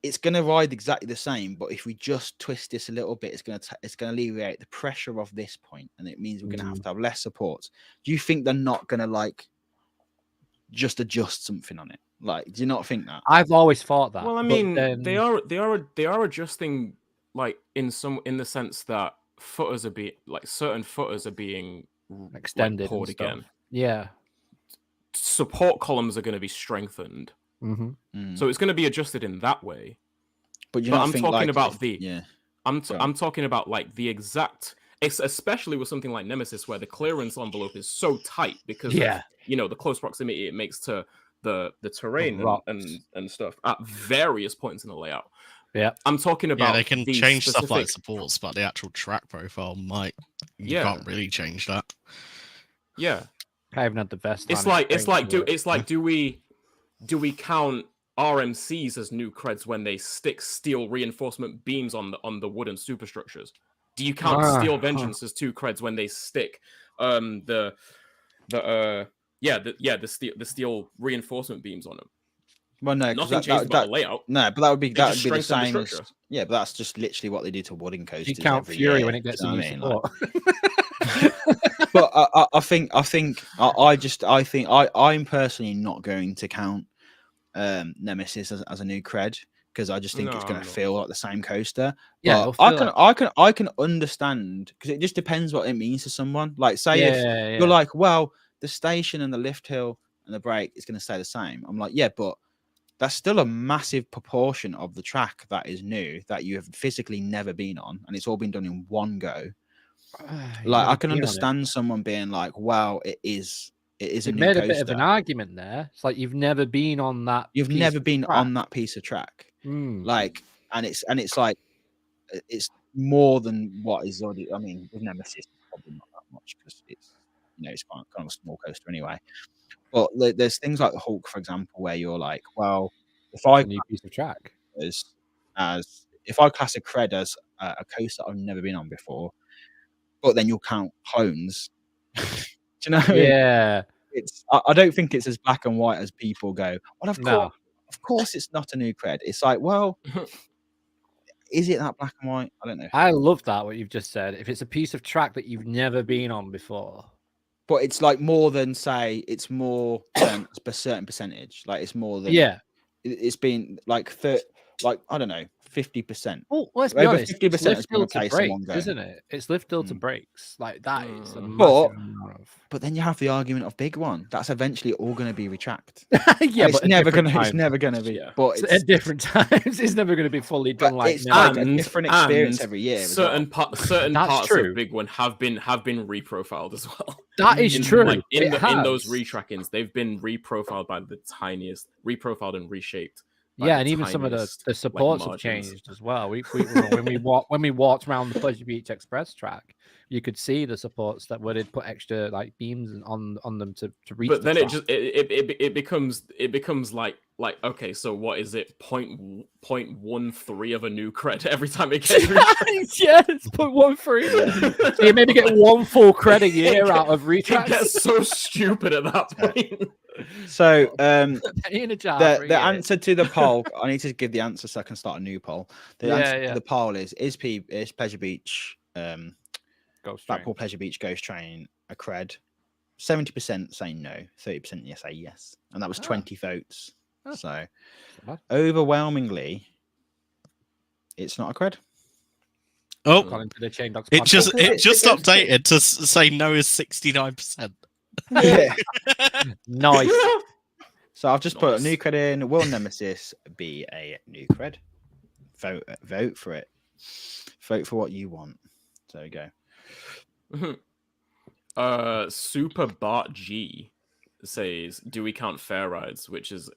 it's going to ride exactly the same, but if we just twist this a little bit, it's going to alleviate the pressure of this point, and it means we're going to have less supports. Do you think they're not going to like just adjust something on it? Like, do you not think that? I've always thought that. Well, I mean, they are adjusting, like in the sense that footers are certain footers are being extended poured again. Yeah, support columns are going to be strengthened, so it's going to be adjusted in that way. But I'm talking about I'm talking about like the exact, especially with something like Nemesis, where the clearance envelope is so tight because of, the close proximity it makes to the terrain and stuff at various points in the layout. Yeah, I'm talking about they can change stuff like supports, but the actual track profile you can't really change that. Yeah. I haven't had the best. Do we count RMCs as new creds when they stick steel reinforcement beams on the wooden superstructures? Do you count Steel Vengeance as 2 creds when they stick the steel reinforcement beams on them? Well, no, nothing changed about the layout. No, but that would be the same the as but that's just literally what they do to wooden coasters. You count every Fury year, when it gets a new support. But I'm personally not going to count Nemesis as a new cred because I just think it's going to feel like the same coaster. Yeah, but I can understand because it just depends what it means to someone. Like, say if you're like, well, the station and the lift hill and the brake is going to stay the same. I'm like, yeah, but that's still a massive proportion of the track that is new that you have physically never been on, and it's all been done in one go. Like, I can understand someone being like, "Well, it is a new coaster." You made a bit of an argument there. It's like you've never been on that. You've never been on that piece of track, like, and it's like it's more than what is already. I mean, with Nemesis, probably not that much because it's it's kind of a small coaster anyway. But there's things like the Hulk, for example, where you're like, well, if I a new piece of track as if I class a cred as a coaster I've never been on before, but then you'll count clones. Do you know what I mean? Yeah. I don't think it's as black and white as people go. Well, of course it's not a new cred. It's like, well, is it that black and white? I don't know. I love that what you've just said. If it's a piece of track that you've never been on before. But it's like more than it's more than a certain percentage. Like it's more than it's been like I don't know, 50%. Well, let's be honest. 50% is going to take someone brakes, isn't it? It's lift hill to brakes. Like that is a massive amount of... But then you have the argument of big one. That's eventually all going to be retract. But it's never going to be. Yeah. But at different times, it's never going to be fully done. Like it's like a different experience every year. Certain parts of big one have been reprofiled as well. That is true. Like in those retrackings, they've been reprofiled by the tiniest, reprofiled and reshaped. Yeah, and even some of the supports have changed as well. When we walked around the Pleasure Beach Express track, you could see the supports that where they'd put extra like beams on them to reach. But then it becomes like okay, so what is it? 0.13 of a new cred every time it gets yeah, it's 0.13. So you maybe get one full cred a year out of retracts. It gets so stupid at that point. So the answer to the poll, I need to give the answer so I can start a new poll. The answer to the poll is Pleasure Beach Blackpool Pleasure Beach Ghost Train a cred? 70% saying no, 30% say yes, and that was 20 votes. So overwhelmingly, it's not a cred. Oh, it just updated to say no is 69%. Yeah. Nice. So I've just put a new cred in. Will Nemesis be a new cred? Vote for it. Vote for what you want. There we go. Super Bart G says, "Do we count fair rides?" Which is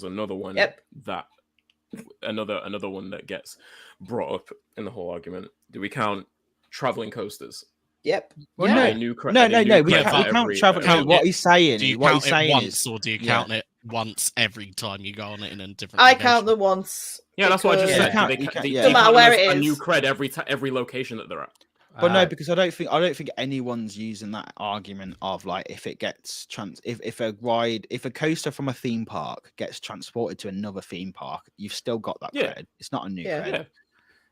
another one that another one that gets brought up in the whole argument. Do we count traveling coasters? Yep. Well, no. We count traveling. What he's saying. Do you count it once, or do you count it once every time you go on it in a different? I count them once. Yeah, that's what I just said. No matter where it is, a new cred every location that they're at. But no, because I don't think anyone's using that argument of like if it gets if a coaster from a theme park gets transported to another theme park, you've still got that cred. It's not a new cred. Yeah.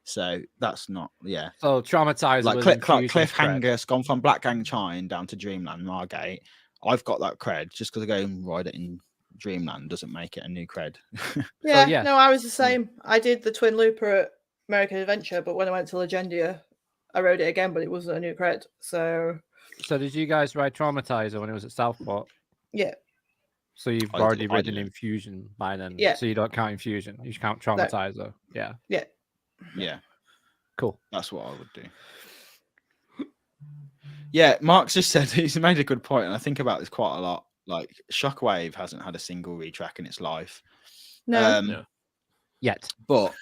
So that's not So Traumatizer, like Cliffhanger's gone from Black Gang Chine down to Dreamland Margate. I've got that cred just because I go and ride it in Dreamland doesn't make it a new cred. No, I was the same. I did the Twin Looper at American Adventure, but when I went to Legendia, I rode it again, but it wasn't a new cred. So did you guys ride Traumatizer when it was at Southport? Yeah. So you've already ridden Infusion by then. Yeah. So you don't count Infusion. You count Traumatizer. No. Yeah. Yeah. Yeah. Cool. That's what I would do. Yeah, Mark's just said he's made a good point, and I think about this quite a lot. Like Shockwave hasn't had a single retrack in its life. No. Yet. But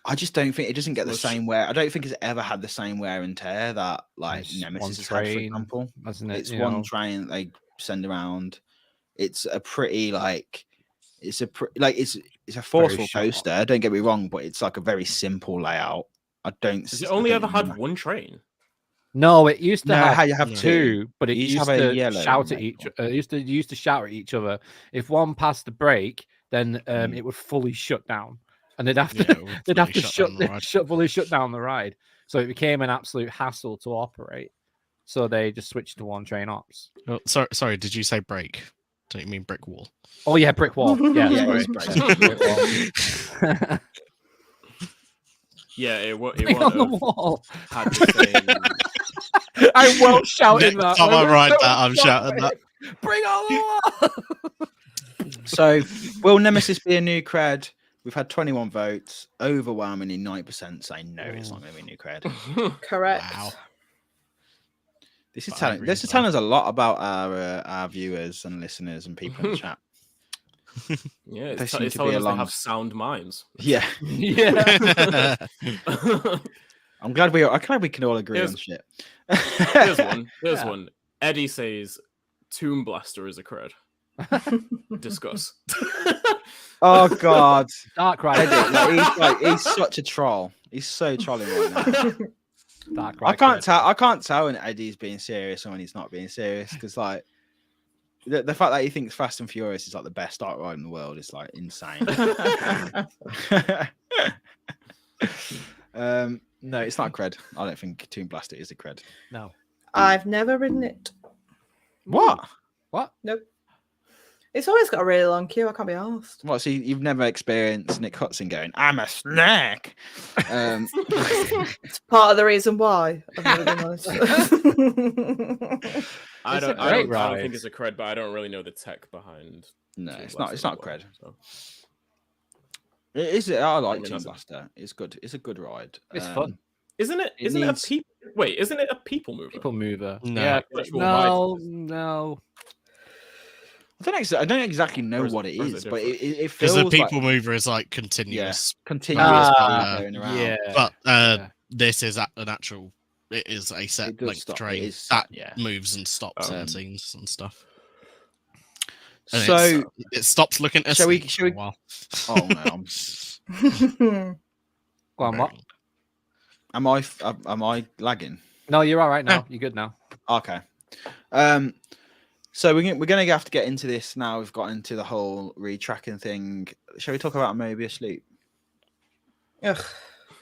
I just don't think it doesn't get the same wear. I don't think it's ever had the same wear and tear that like Nemesis has had, for example. It's one train that they send around. It's a pretty it's it's a forceful coaster. Don't get me wrong, but it's like a very simple layout. I don't. Has it only ever had one train? No, it used to have two, but it used to shout at each. It used to shout at each other. If one passed the brake, then it would fully shut down, and they'd have to fully shut down the ride. So it became an absolute hassle to operate. So they just switched to one train ops. Oh, sorry, did you say brake? Don't you mean brick wall? Oh yeah, brick wall. Yeah, it was brick. Yeah, it on the wall. Had the same... I won't shout in that. Time I ride that, I'm shouting that. Bring on the wall. So, will Nemesis be a new cred? We've had 21 votes. Overwhelmingly, 90% say no, it's not going to be a new cred. Correct. Wow. This is telling us a lot about our viewers and listeners and people in the chat. Yeah, it's telling us they have sound minds. Yeah. Yeah. I'm glad we can all agree on shit. Here's one. Eddie says Tomb Blaster is a cred. Discuss. Oh God. Dark Ride. Eddie, he's such a troll. He's so trolling right now. Dark Ride. I can't tell when Eddie's being serious and when he's not being serious, because like the fact that he thinks Fast and Furious is like the best dark ride in the world is like insane. No, it's not a cred. I don't think Tomb Blaster is a cred. No. I've never ridden it. What? Nope. It's always got a really long queue. I can't be asked. What? So you've never experienced Nick Hudson going, "I'm a snack." It's part of the reason why. I've never been honest. I don't think it's a cred, but I don't really know the tech behind. No, it's not. It's not cred. So. It is. I like Tomb Blaster. It's good. It's a good ride. It's fun. Isn't it? Isn't it a people mover? People mover. No. Yeah. No. I don't exactly know what it is, but it feels because the people mover is like continuous, continuous going around. Yeah, but this is an actual. It is a set length train that moves and stops in scenes and stuff. And so it stops looking at. Shall we? For a while. Oh no! Go on, what? Am I lagging? No, you're all right now. No. You're good now. Okay. So we're gonna have to get into this now. We've got into the whole retracking thing. Shall we talk about Mobius Loop? Ugh.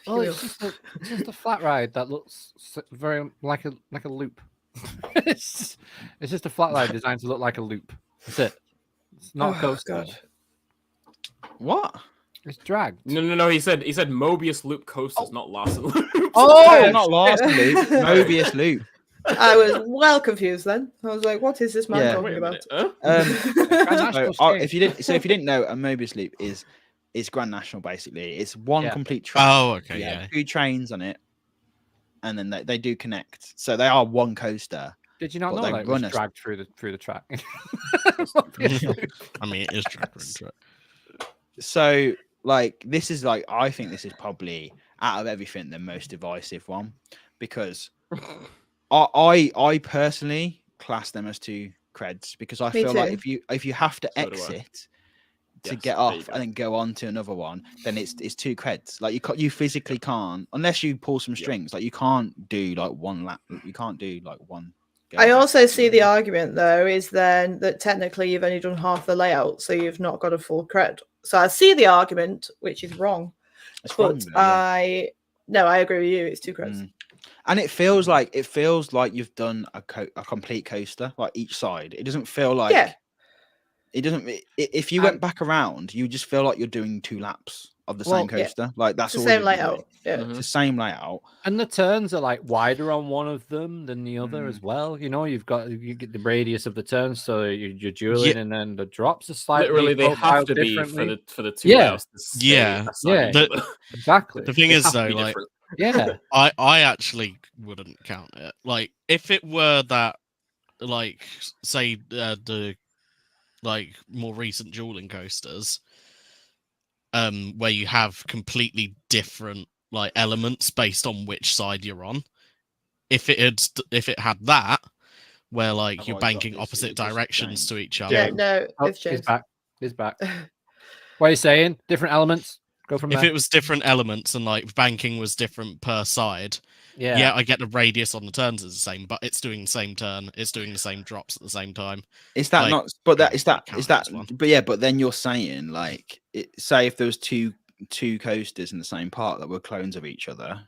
Oh, it's just a flat ride that looks very like a loop. It's just a flat ride designed to look like a loop. That's it. It's not a coaster. God. What? It's dragged. No. He said Mobius Loop coasters, not Larson Loop. Oh, not Larson Loop. Mobius Loop. I was well confused then. I was like, "What is this man talking about?" If you didn't know, a Mobius Loop is Grand National basically. It's one complete train. Oh, okay, yeah. 2 trains on it, and then they do connect. So they are one coaster. Did you not know that it was dragged through the track? I mean, it is dragged through the track. So, like, this is like, I think this is probably out of everything the most divisive one, because I personally class them as 2 creds, because I feel like if you have to exit to get off and then go on to another one, then it's 2 creds. Like you physically can't, unless you pull some strings. Like you can't do like one lap. You can't do like one. I also see the argument though is then that technically you've only done half the layout, so you've not got a full cred. So I see the argument, which is wrong. I agree with you. It's 2 creds. And it feels like you've done a complete coaster, like each side. It doesn't feel like it doesn't. If you went back around, you just feel like you're doing 2 laps of the same coaster. Like that's the all same layout. Yeah, it's the same layout. And the turns are like wider on one of them than the other as well. You know, you get the radius of the turns, so you're dueling, and then the drops are slightly. Literally, they have to be for the 2 layouts. Exactly. The thing is though, like. Yeah, I actually wouldn't count it. Like, if it were that, like, say the like more recent dueling coasters, where you have completely different like elements based on which side you're on. If it had that, where like you're banking opposite directions to each other. Yeah, no, it's back. It's back. What are you saying? Different elements. Go from If there. it was different elements and like banking was different per side, yeah, I get the radius on the turns is the same, but it's doing the same turn. It's doing the same drops at the same time. Is that like, not? But that is that count is that? as one. But yeah, but then you're saying like, say if there was two coasters in the same park that were clones of each other.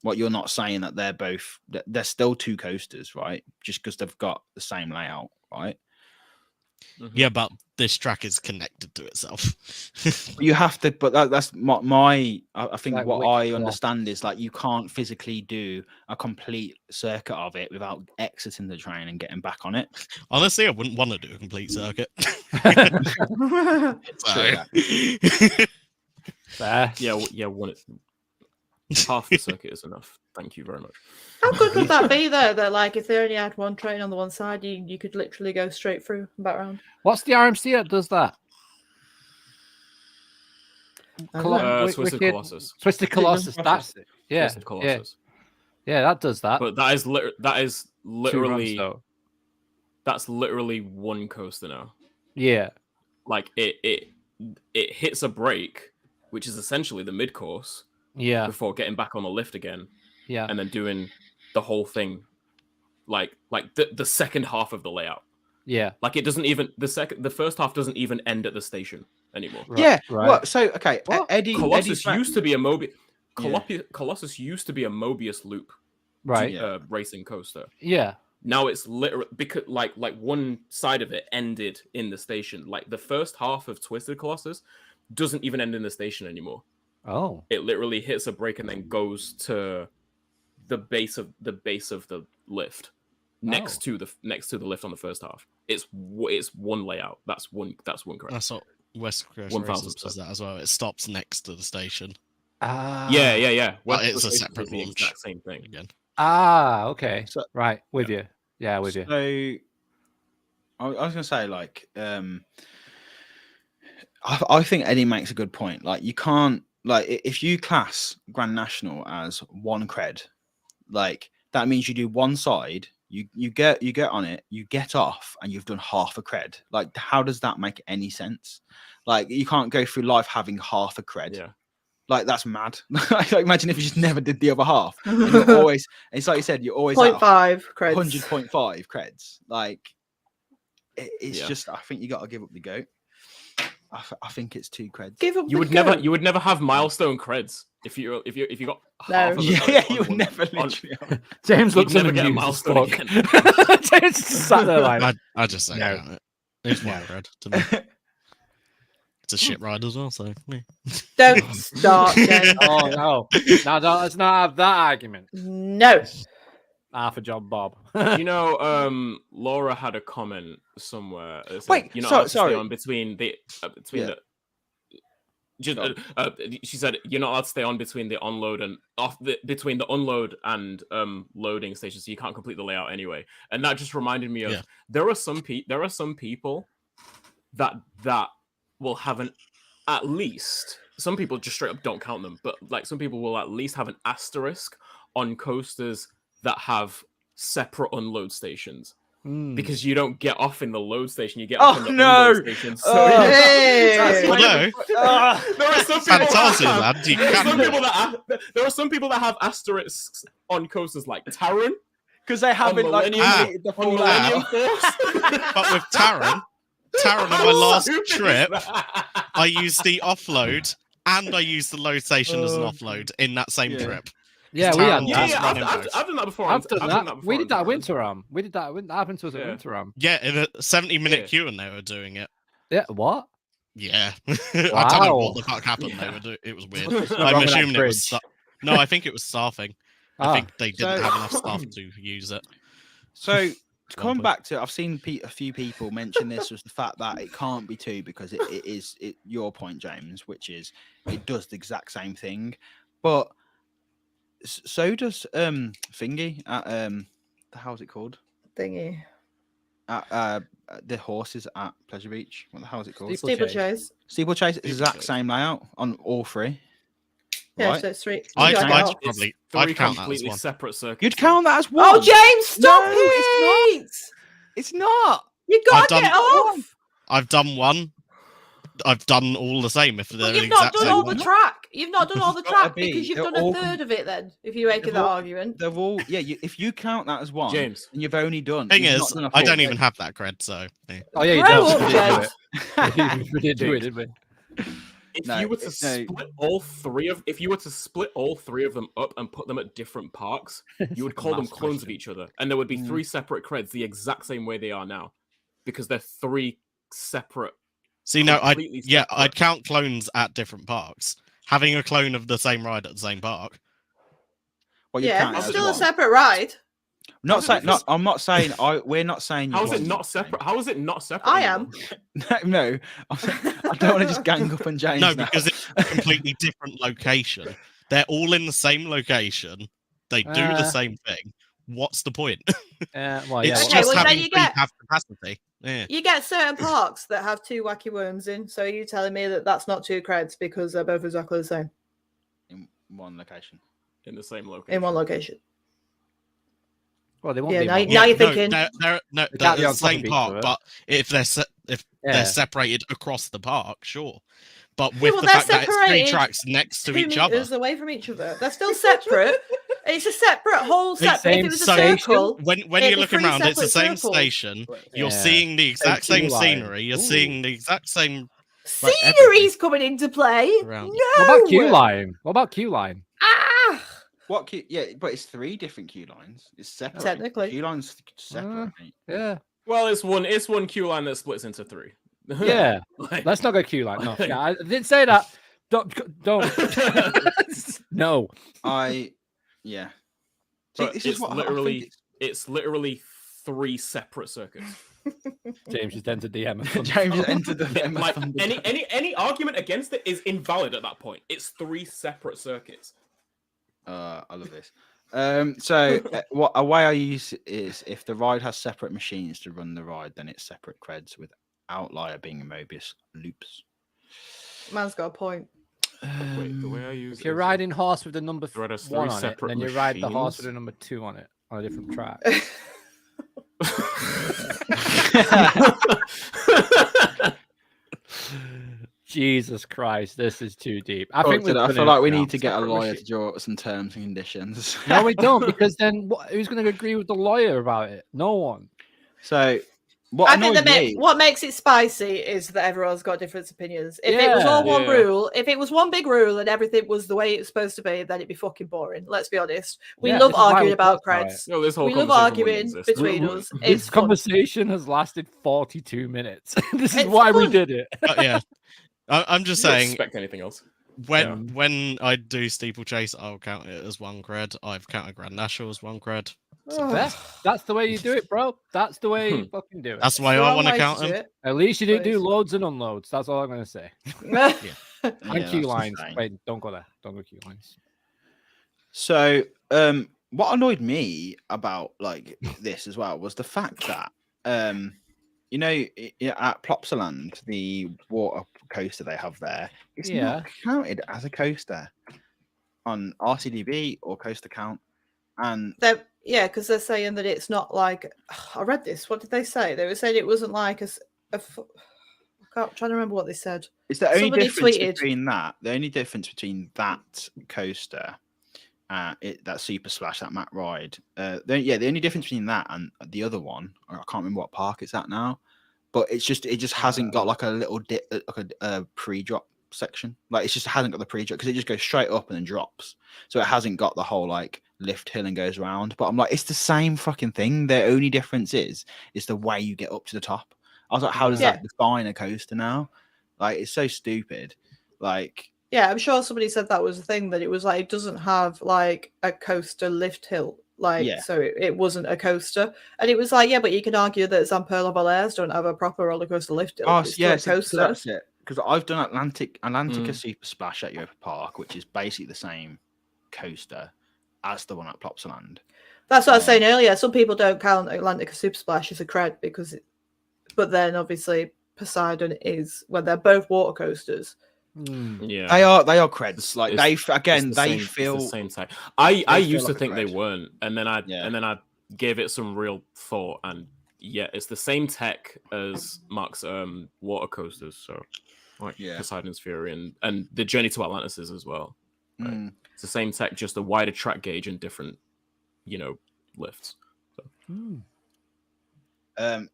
What you're not saying that they're still two coasters, right? Just because they've got the same layout, right? Yeah, but this track is connected to itself. You have to, but that's my I think Like what which I understand is like you can't physically do a complete circuit of it without exiting the train and getting back on it. Honestly, I wouldn't want to do a complete circuit. Fair. Yeah. Half the circuit is enough. Thank you very much. How good would that be though? That like if they only had one train on the one side, you could literally go straight through and back around. What's the RMC that does that? Twisted Colossus. Twisted Colossus. That's it. Yeah. Twisted Colossus. Yeah, that does that. But that is literally runs, that's literally one coaster now. Yeah. Like it hits a break, which is essentially the mid course. Yeah. Before getting back on the lift again. Yeah. And then doing the whole thing, like the second half of the layout. Yeah. Like it doesn't even the first half doesn't even end at the station anymore. Right, yeah. right. Well, so okay, What? Colossus used to be a Colossus used to be a Mobius loop, right? Racing coaster. Yeah. Now it's literally because like one side of it ended in the station. Like the first half of Twisted Colossus doesn't even end in the station anymore. Oh. It literally hits a break and then goes to the base of the lift next to the lift on the first half. It's one layout. That's one correct. That's what West Coast Races does that as well. It stops next to the station. Yeah. But it's a separate the launch. exact same thing Again. Okay. So, right, with you. Yeah, with you. So I was gonna say like I think Eddie makes a good point. Like you can't like if you class Grand National as one cred, like that means you do one side, you get on it, you get off, and you've done half a cred. Like how does that make any sense? Like you can't go through life having half a cred. Yeah. Like that's mad. Like imagine if you just never did the other half. And you're always, it's like you said, you're always 0.5 creds. 100.5 creds. Like it's just, I think you got to give up the goat. I think it's 2 creds. Give up you would never have milestone creds if you got half of you would never literally. James looks never get a milestone again. James just sat there like I just say no. It's one cred to me. It's a shit ride as well, so yeah. Don't start, James. Oh no. No, let's not have that argument. No. Half a job, Bob. You know, Laura had a comment somewhere. Wait, you know, sorry. on between the she said you're not allowed to stay on between the onload and between the unload and loading stations, so you can't complete the layout anyway. And that just reminded me of there are some people that will have at least some people just straight up don't count them, but like some people will at least have an asterisk on coasters that have separate unload stations. Because you don't get off in the load station, you get off in the unload station. So hey. There are some people that have asterisks on coasters like Taron, because they haven't like the Millennium Force. But with Taron on my last trip, I used the offload and I used the load station as an offload in that same trip. Yeah, we had that. I've done that before. I've done that. We did that at Winterham. That happened to us at Winterham. Yeah, in a 70-minute queue, and they were doing it. Yeah, what? Yeah, I don't know what the fuck happened. They were doing. It was weird. I'm assuming it was. No, I think it was staffing. I think they didn't have enough staff to use it. So to come back to, I've seen a few people mention this was the fact that it can't be 2 because it is your point, James, which is it does the exact same thing, but. So does Thingy at how's it called? Thingy. At the horses at Pleasure Beach. What the hell is it called? Steeplechase. Steeplechase. Exact same layout on all 3. Yeah, right? so it's 3. I'd count that as one. Separate circuits. You'd count that as 1. Oh, James, stop it! It's not. You gotta get off. I've done 1. I've done all the same. If they're you've not done all the same. track. You've not done all the track be. because you've They're done a all third of it. Then, if you're making that argument, they're all if you count that as one, James, and you've only done. Thing you've is, not done I don't even have that cred, so. Yeah. Oh yeah, you Grow don't. up, James. We did do it, didn't we? If you were to split all three of them up and put them at different parks, you would call them clones of each other, and there would be three separate creds the exact same way they are now, because they're three separate. See, no, I'd count clones at different parks. Having a clone of the same ride at the same park. Well, it's still a separate ride. I'm not saying. We're not saying. How is it not separate? How is it not separate? I am. No, I don't want to just gang up on James. No, because it's a completely different location. They're all in the same location. They do the same thing. What's the point? It's just having have capacity. Yeah. You get certain parks that have two wacky worms in. So are you telling me that that's not two creds because they're both exactly the same? In one location. In the same location. In one location. Well, they won't be. Now you're thinking. They're the same park, but if they're separated across the park, sure. But with the fact that it's three tracks next to each other, away from each other, they're still separate. It's a separate whole separate. If it was a circle, when you're looking around, it's the same station. You're seeing the exact same scenery. You're seeing the exact same. Scenery's coming into play. No. What about queue line? What about queue line? Ah. What queue? Yeah, but it's three different queue lines. It's separate. Technically, queue lines separate. Yeah. Well, it's one queue line that splits into three. Yeah. Let's not go queue line. No, yeah, I didn't say that. Don't. No. Yeah. But it's literally three separate circuits. James just entered DM. James just entered the DM. Like any argument against it is invalid at that point. It's three separate circuits. I love this. So what a way I use is if the ride has separate machines to run the ride, then it's separate creds with outlier being Mobius loops. Man's got a point. The way I use if you're riding horse with the number 1 on it, then you ride the horse with the machines. number 2 on it on a different track. Jesus Christ, this is too deep. I feel like we need to get a lawyer to draw up some terms and conditions. No, we don't, because then who's going to agree with the lawyer about it? No one. So I think what makes it spicy is that everyone's got different opinions. If it was all one rule, if it was one big rule and everything was the way it's supposed to be, then it'd be fucking boring. Let's be honest. We love arguing about creds. No, we love arguing between us. This conversation has lasted 42 minutes. This is why we did it. Yeah. I'm just saying. Expect anything else? When I do steeplechase, I'll count it as one cred. I've counted Grand National as one cred. That's the way you do it, bro. That's the way you fucking do it. That's the way I want to count them. At least you didn't do loads and unloads. That's all I'm going to say. And queue lines. Wait, don't go there. Don't go queue lines. So, what annoyed me about like this as well was the fact that, at Plopsaland, the water coaster they have there, it's not counted as a coaster on RCDB or Coaster Count. And because they're saying that it's not like I read this. What did they say? They were saying it wasn't like I'm trying to remember what they said. It's the only difference between that. The only difference between that coaster, that Super Splash, that Matt ride. The only difference between that and the other one, I can't remember what park it's at now, but it just hasn't got like a little dip, like a pre-drop section. Like it just hasn't got the pre-drop because it just goes straight up and then drops. So it hasn't got the whole like lift hill and goes around. But I'm like, it's the same fucking thing. The only difference is the way you get up to the top. I was like, how does that define a coaster now? Like, it's so stupid. Like, yeah, I'm sure somebody said that was the thing, that it was like it doesn't have like a coaster lift hill. Like, so it wasn't a coaster. And it was like, but you can argue that Zamperla Valairs don't have a proper roller coaster lift hill. Oh, yeah, so that's it. Because I've done Atlantica Super Splash at Europa Park, which is basically the same coaster as the one at Plopsaland. That's what I was saying earlier. Some people don't count Atlantica Super Splash as a cred but then obviously Poseidon is, when they're both water coasters. Yeah, they are creds. Like they feel the same type. I used to think they weren't, and then I gave it some real thought, and it's the same tech as Mark's water coasters. So like Poseidon's Fury and the Journey to Atlantis is as well. Right? Mm. It's the same tech, just a wider track gauge and different, lifts. So.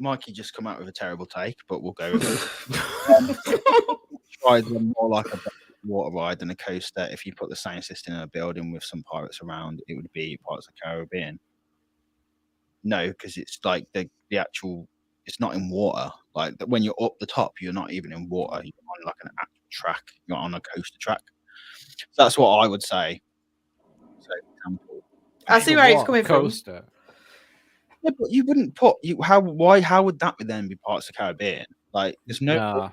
Mikey just come out with a terrible take, but we'll go with it. Tried them more like a water ride than a coaster. If you put the same system in a building with some pirates around, it would be Pirates of the Caribbean. No, because it's like the actual. It's not in water. Like when you're up the top, you're not even in water. You're on like an actual track. You're on a coaster track. So that's what I would say. So, for example, I see where he's coming coaster. Yeah, but you wouldn't put how would that then be Pirates of the Caribbean? Like there's no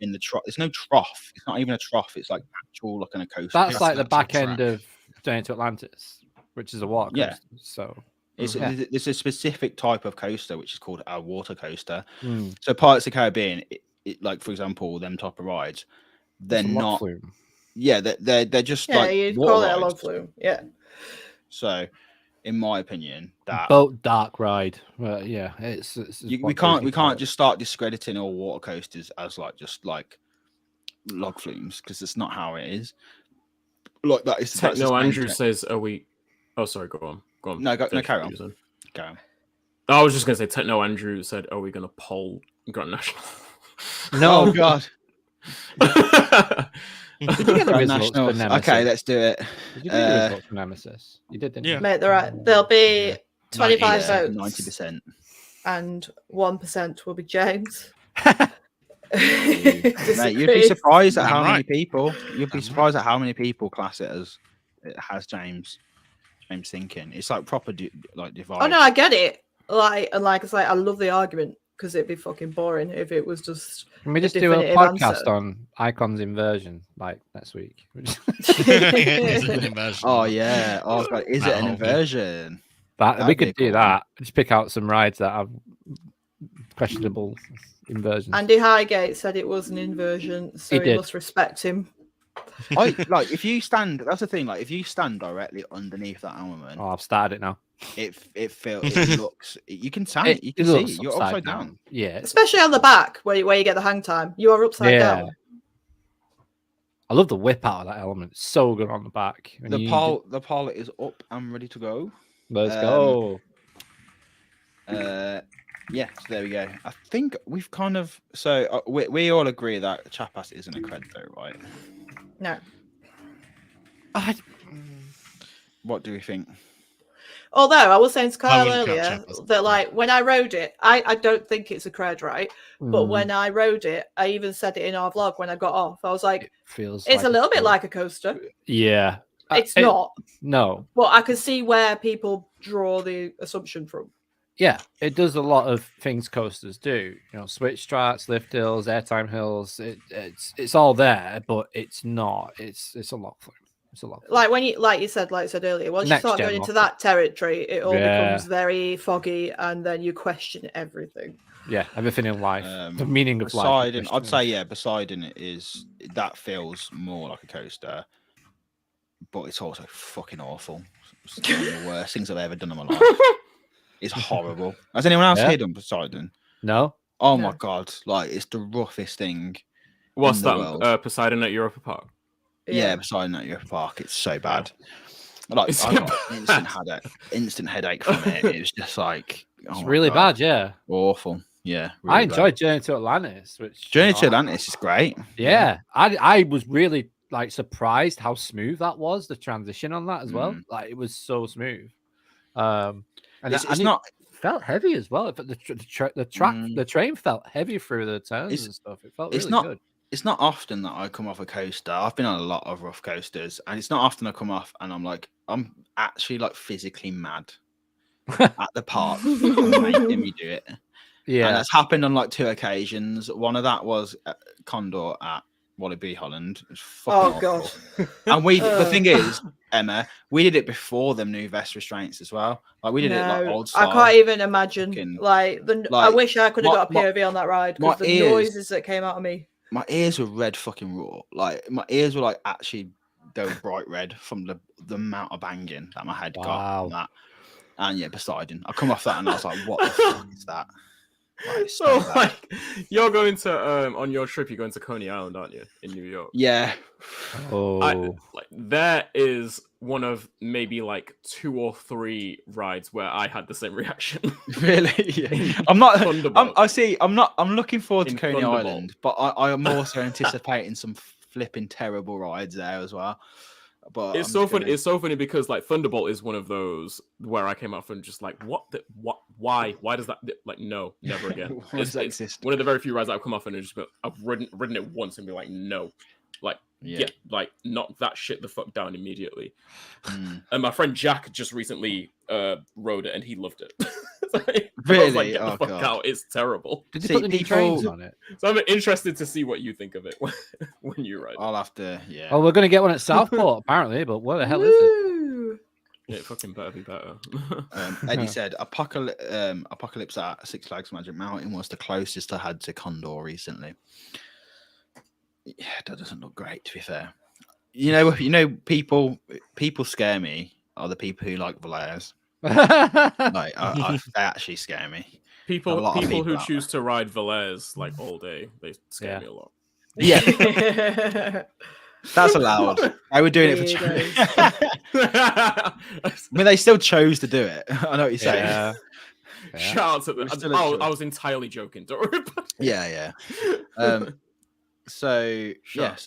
in the trough. There's no trough. It's not even a trough. It's like actual like on a coaster. That's like the back end of Journey to Atlantis, which is a water coaster. Yeah. So it's a specific type of coaster which is called a water coaster. So Pirates of the Caribbean, it like for example, them type of rides, they're not. Flume. Yeah, they're just like you'd call it a log flume. Yeah. So, in my opinion, that boat dark ride. Yeah, we can't just start discrediting all water coasters as just log flumes because it's not how it is. Like that is. Techno Andrew says, "Are we?" Oh, sorry. Go on. No, carry on. Go on. I was just gonna say, Techno Andrew said, "Are we gonna poll Grand National?" No, oh God. Did you get the results for Nemesis? Okay, let's do it. Did you get the results for Nemesis? You did, didn't you? Mate, they're right. There'll be 25 votes. 90%. And 1% will be James. Mate, you'd be surprised at how many people. You'd be surprised at how many people class it as it has James thinking. It's like proper divide. Oh no, I get it. Like I say, I love the argument because it'd be fucking boring if it was just. Can we just do a podcast on Icon's inversion like next week? Oh yeah. Oh God, is it an inversion? We could do that. Just pick out some rides that have questionable inversions. Andy Highgate said it was an inversion, so we must respect him. If you stand, that's the thing. Like, if you stand directly underneath that element, I've started it now. It looks. You can stand it. You can see it. You're upside down. Yeah, especially on the back where you get the hang time. You are upside down. I love the whip out of that element. It's so good on the back. The pilot is up and ready to go. Let's go. Yeah, so there we go. I think we've kind of we all agree that Chapas isn't a cred though, right? No. What do we think? Although I was saying to Kyle earlier that when I rode it, I don't think it's a cred, right? But when I rode it, I even said it in our vlog when I got off. I was like, it's a little bit like a coaster. Yeah. It's not. No. But I can see where people draw the assumption from. Yeah, it does a lot of things coasters do. Switch tracks, lift hills, airtime hills. It's all there, but it's not. It's a lot flume. It's a lot. Like you said earlier, once you start going into that territory, it all becomes very foggy, and then you question everything. Yeah, everything in life, the meaning of life. I'd say Poseidon feels more like a coaster, but it's also fucking awful. It's one of the worst things I've ever done in my life. It's horrible. Has anyone else here done Poseidon? No. Oh my God! It's the roughest thing. What's that? Poseidon at Europa Park. Yeah, Poseidon at Europa Park. It's so bad. I got instant headache from it. It was just it's really bad. Yeah, awful. Yeah, really I enjoyed Journey to Atlantis. Journey to Atlantis is great. Yeah, I was really surprised how smooth that was. The transition on that as well. It was so smooth. And it felt heavy as well. The train felt heavy through the turns and stuff. It felt really good. It's not often that I come off a coaster. I've been on a lot of rough coasters, and it's not often I come off and I'm actually physically mad at the park making me do it. Yeah, and that's happened on 2 occasions. One of that was at Condor at Wallaby Holland. It was fucking awful. And the thing is, Emma, we did it before them new vest restraints as well. We did it old style. I can't even imagine. I wish I could have got a POV on that ride because the noises that came out of me. My ears were red fucking raw. My ears were actually they were bright red from the amount of banging that my head got on that. And Poseidon. I come off that and I was like, what the fuck is that? So like, you're going to on your trip, you're going to Coney Island, aren't you, in New York? Yeah. There is one of maybe like 2 or 3 rides where I had the same reaction. Really? Yeah. I'm not. I'm looking forward to Coney Island, but I am also anticipating some flipping terrible rides there as well. But it's so funny. It's so funny because like Thunderbolt is one of those where I came out from just like what why does that like no, never again. It's one of the very few rides I've come off and just I've ridden it once and be like no, like yeah, like knock that shit the fuck down immediately. And my friend Jack just recently rode it and he loved it. Really? I was like, get the fuck out! It's terrible. Did you put the new trains on it? So I'm interested to see what you think of it when you ride. I'll have to. Yeah. Oh, we're gonna get one at Southport apparently, but where the hell is it? It fucking better be better. Eddie said Apocalypse at Six Flags Magic Mountain was the closest I had to Condor recently. Yeah, that doesn't look great, to be fair. You know, people scare me are the people who like Valairs. Like, they actually scare me. People who choose to ride Valairs like all day, they scare me a lot. Yeah. That's allowed. I were doing it for charity. I mean, they still chose to do it. I know what you're saying. Yeah. Shout out to them. I was entirely joking. Don't worry about it. Yeah. So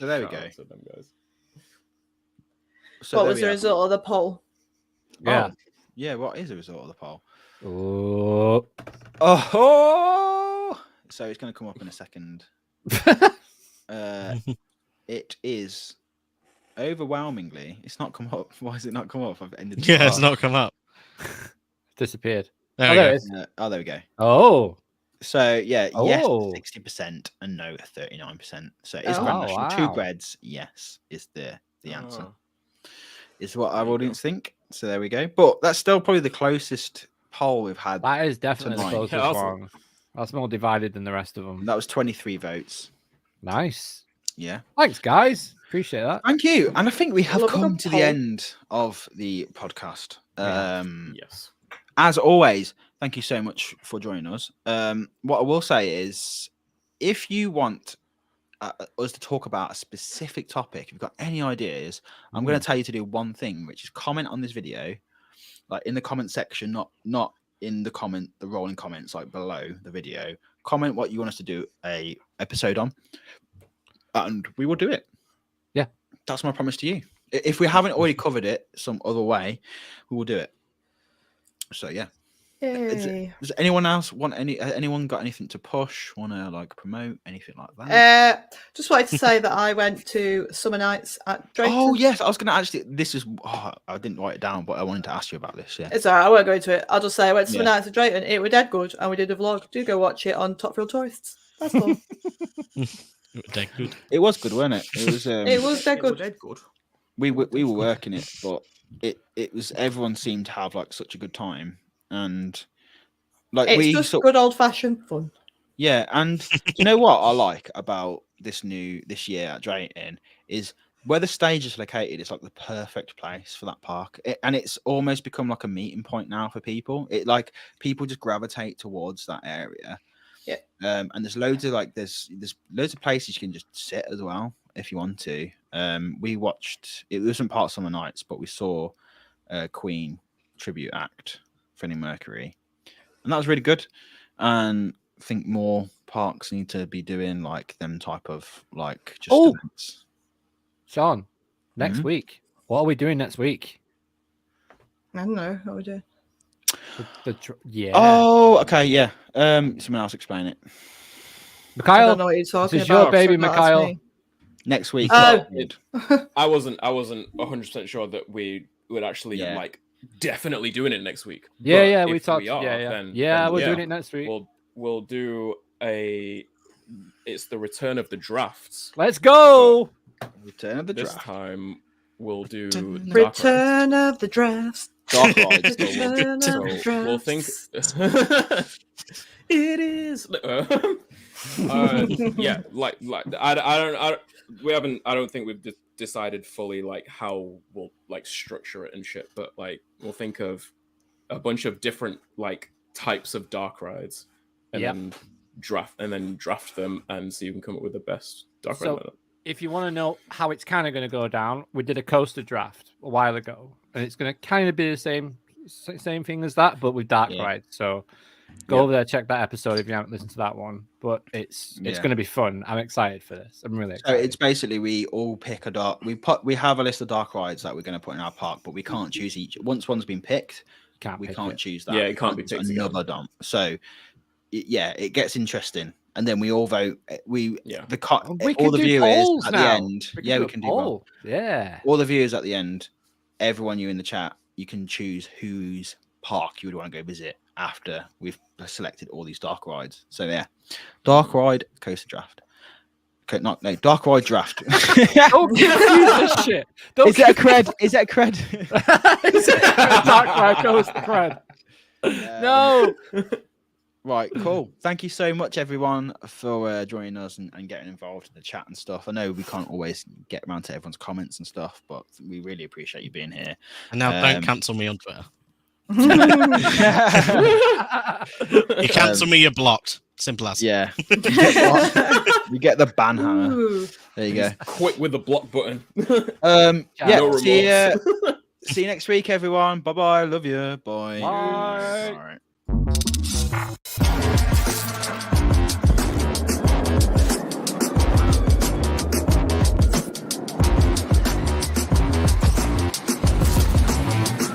there we go. To them guys. So what was the result of the poll? Yeah. Yeah, what is the result of the poll? Oh. So it's going to come up in a second. It is overwhelmingly. It's not come up. Why has it not come up? I've ended. It's not come up. Disappeared. There it is. There we go. Oh. So yes, 60% and no 39%. So it's Grand National. 2 creds, yes, is the answer. Is what our audience think. So there we go. But that's still probably the closest poll we've had. That is definitely the closest one. That's more divided than the rest of them. That was 23 votes. Nice. Yeah. Thanks, guys. Appreciate that. Thank you. And I think we have come to the end of the podcast. Yes. As always, thank you so much for joining us. What I will say is, if you want us to talk about a specific topic, if you've got any ideas, I'm going to tell you to do one thing, which is comment on this video, like in the comment section, not in the rolling comments, like below the video. Comment what you want us to do a episode on, and we will do it. Yeah, that's my promise to you. If we haven't already covered it some other way, we will do it. So yeah. Does anyone else want anyone got anything to push? Want to like promote anything like that? Just wanted to say that I went to Summer Nights at Drayton. Oh yes, I was going to actually. I didn't write it down, but I wanted to ask you about this. Yeah, it's alright. I won't go into it. I'll just say I went to Summer Nights at Drayton. It was dead good, and we did a vlog. Do go watch it on Topfield Tourists. That's all. Dead good. It was good, wasn't it? It was. It was dead good. We were working it, but it was. Everyone seemed to have like such a good time. And like it's just good old fashioned fun. Yeah, and you know what I like about this year at Drayton is where the stage is located. It's like the perfect place for that park, and it's almost become like a meeting point now for people. It like people just gravitate towards that area. Yeah. And there's loads of there's loads of places you can just sit as well if you want to. We watched. It wasn't part of Summer Nights, but we saw Queen tribute act. Freddie Mercury, and that was really good. And I think more parks need to be doing like them type of like just events. Sean, next week, what are we doing next week? I don't know what we do. Oh, okay, yeah. Someone else explain it. Mikhail, I don't know what you're talking this is about. your baby, Mikhail. Next week. Oh. I wasn't 100% sure that we would actually like definitely doing it next week. Yeah, we talked. Then we're doing it next week. We'll do it's the return of the drafts. Let's go. Return of the draft. This time we'll do return of the drafts. Dark Rides. We'll think it is. Yeah, like I don't think we've decided fully like how we'll like structure it and shit, but like we'll think of a bunch of different like types of dark rides and then draft them and see who can come up with the best dark ride lineup. If you want to know how it's kind of going to go down, we did a coaster draft a while ago, and it's going to kind of be the same thing as that, but with dark rides. So go over there, check that episode if you haven't listened to that one. But it's going to be fun. I'm excited for this. I'm really excited. So it's basically we all pick a dark. We have a list of dark rides that we're going to put in our park, but we can't choose each. Once one's been picked, we can't choose that. Yeah, it can't be picked another dump. So it gets interesting. And then we all vote. All the viewers at the end. We can do polls. Yeah. All the viewers at the end, everyone you in the chat, you can choose whose park you would want to go visit after we've selected all these dark rides. So dark ride coaster draft. Okay, no, dark ride draft. Don't confuse this shit. Is it a cred? Is it a cred? Is it a dark ride coaster cred? No. Right, cool. Thank you so much, everyone, for joining us and getting involved in the chat and stuff. I know we can't always get around to everyone's comments and stuff, but we really appreciate you being here. And now don't cancel me on Twitter. You cancel me, you're blocked. Simple as. Yeah. You get the ban hammer. Ooh. There you go. Quick with the block button. No see you next week, everyone. Bye-bye. Love you. Bye. Bye. All right.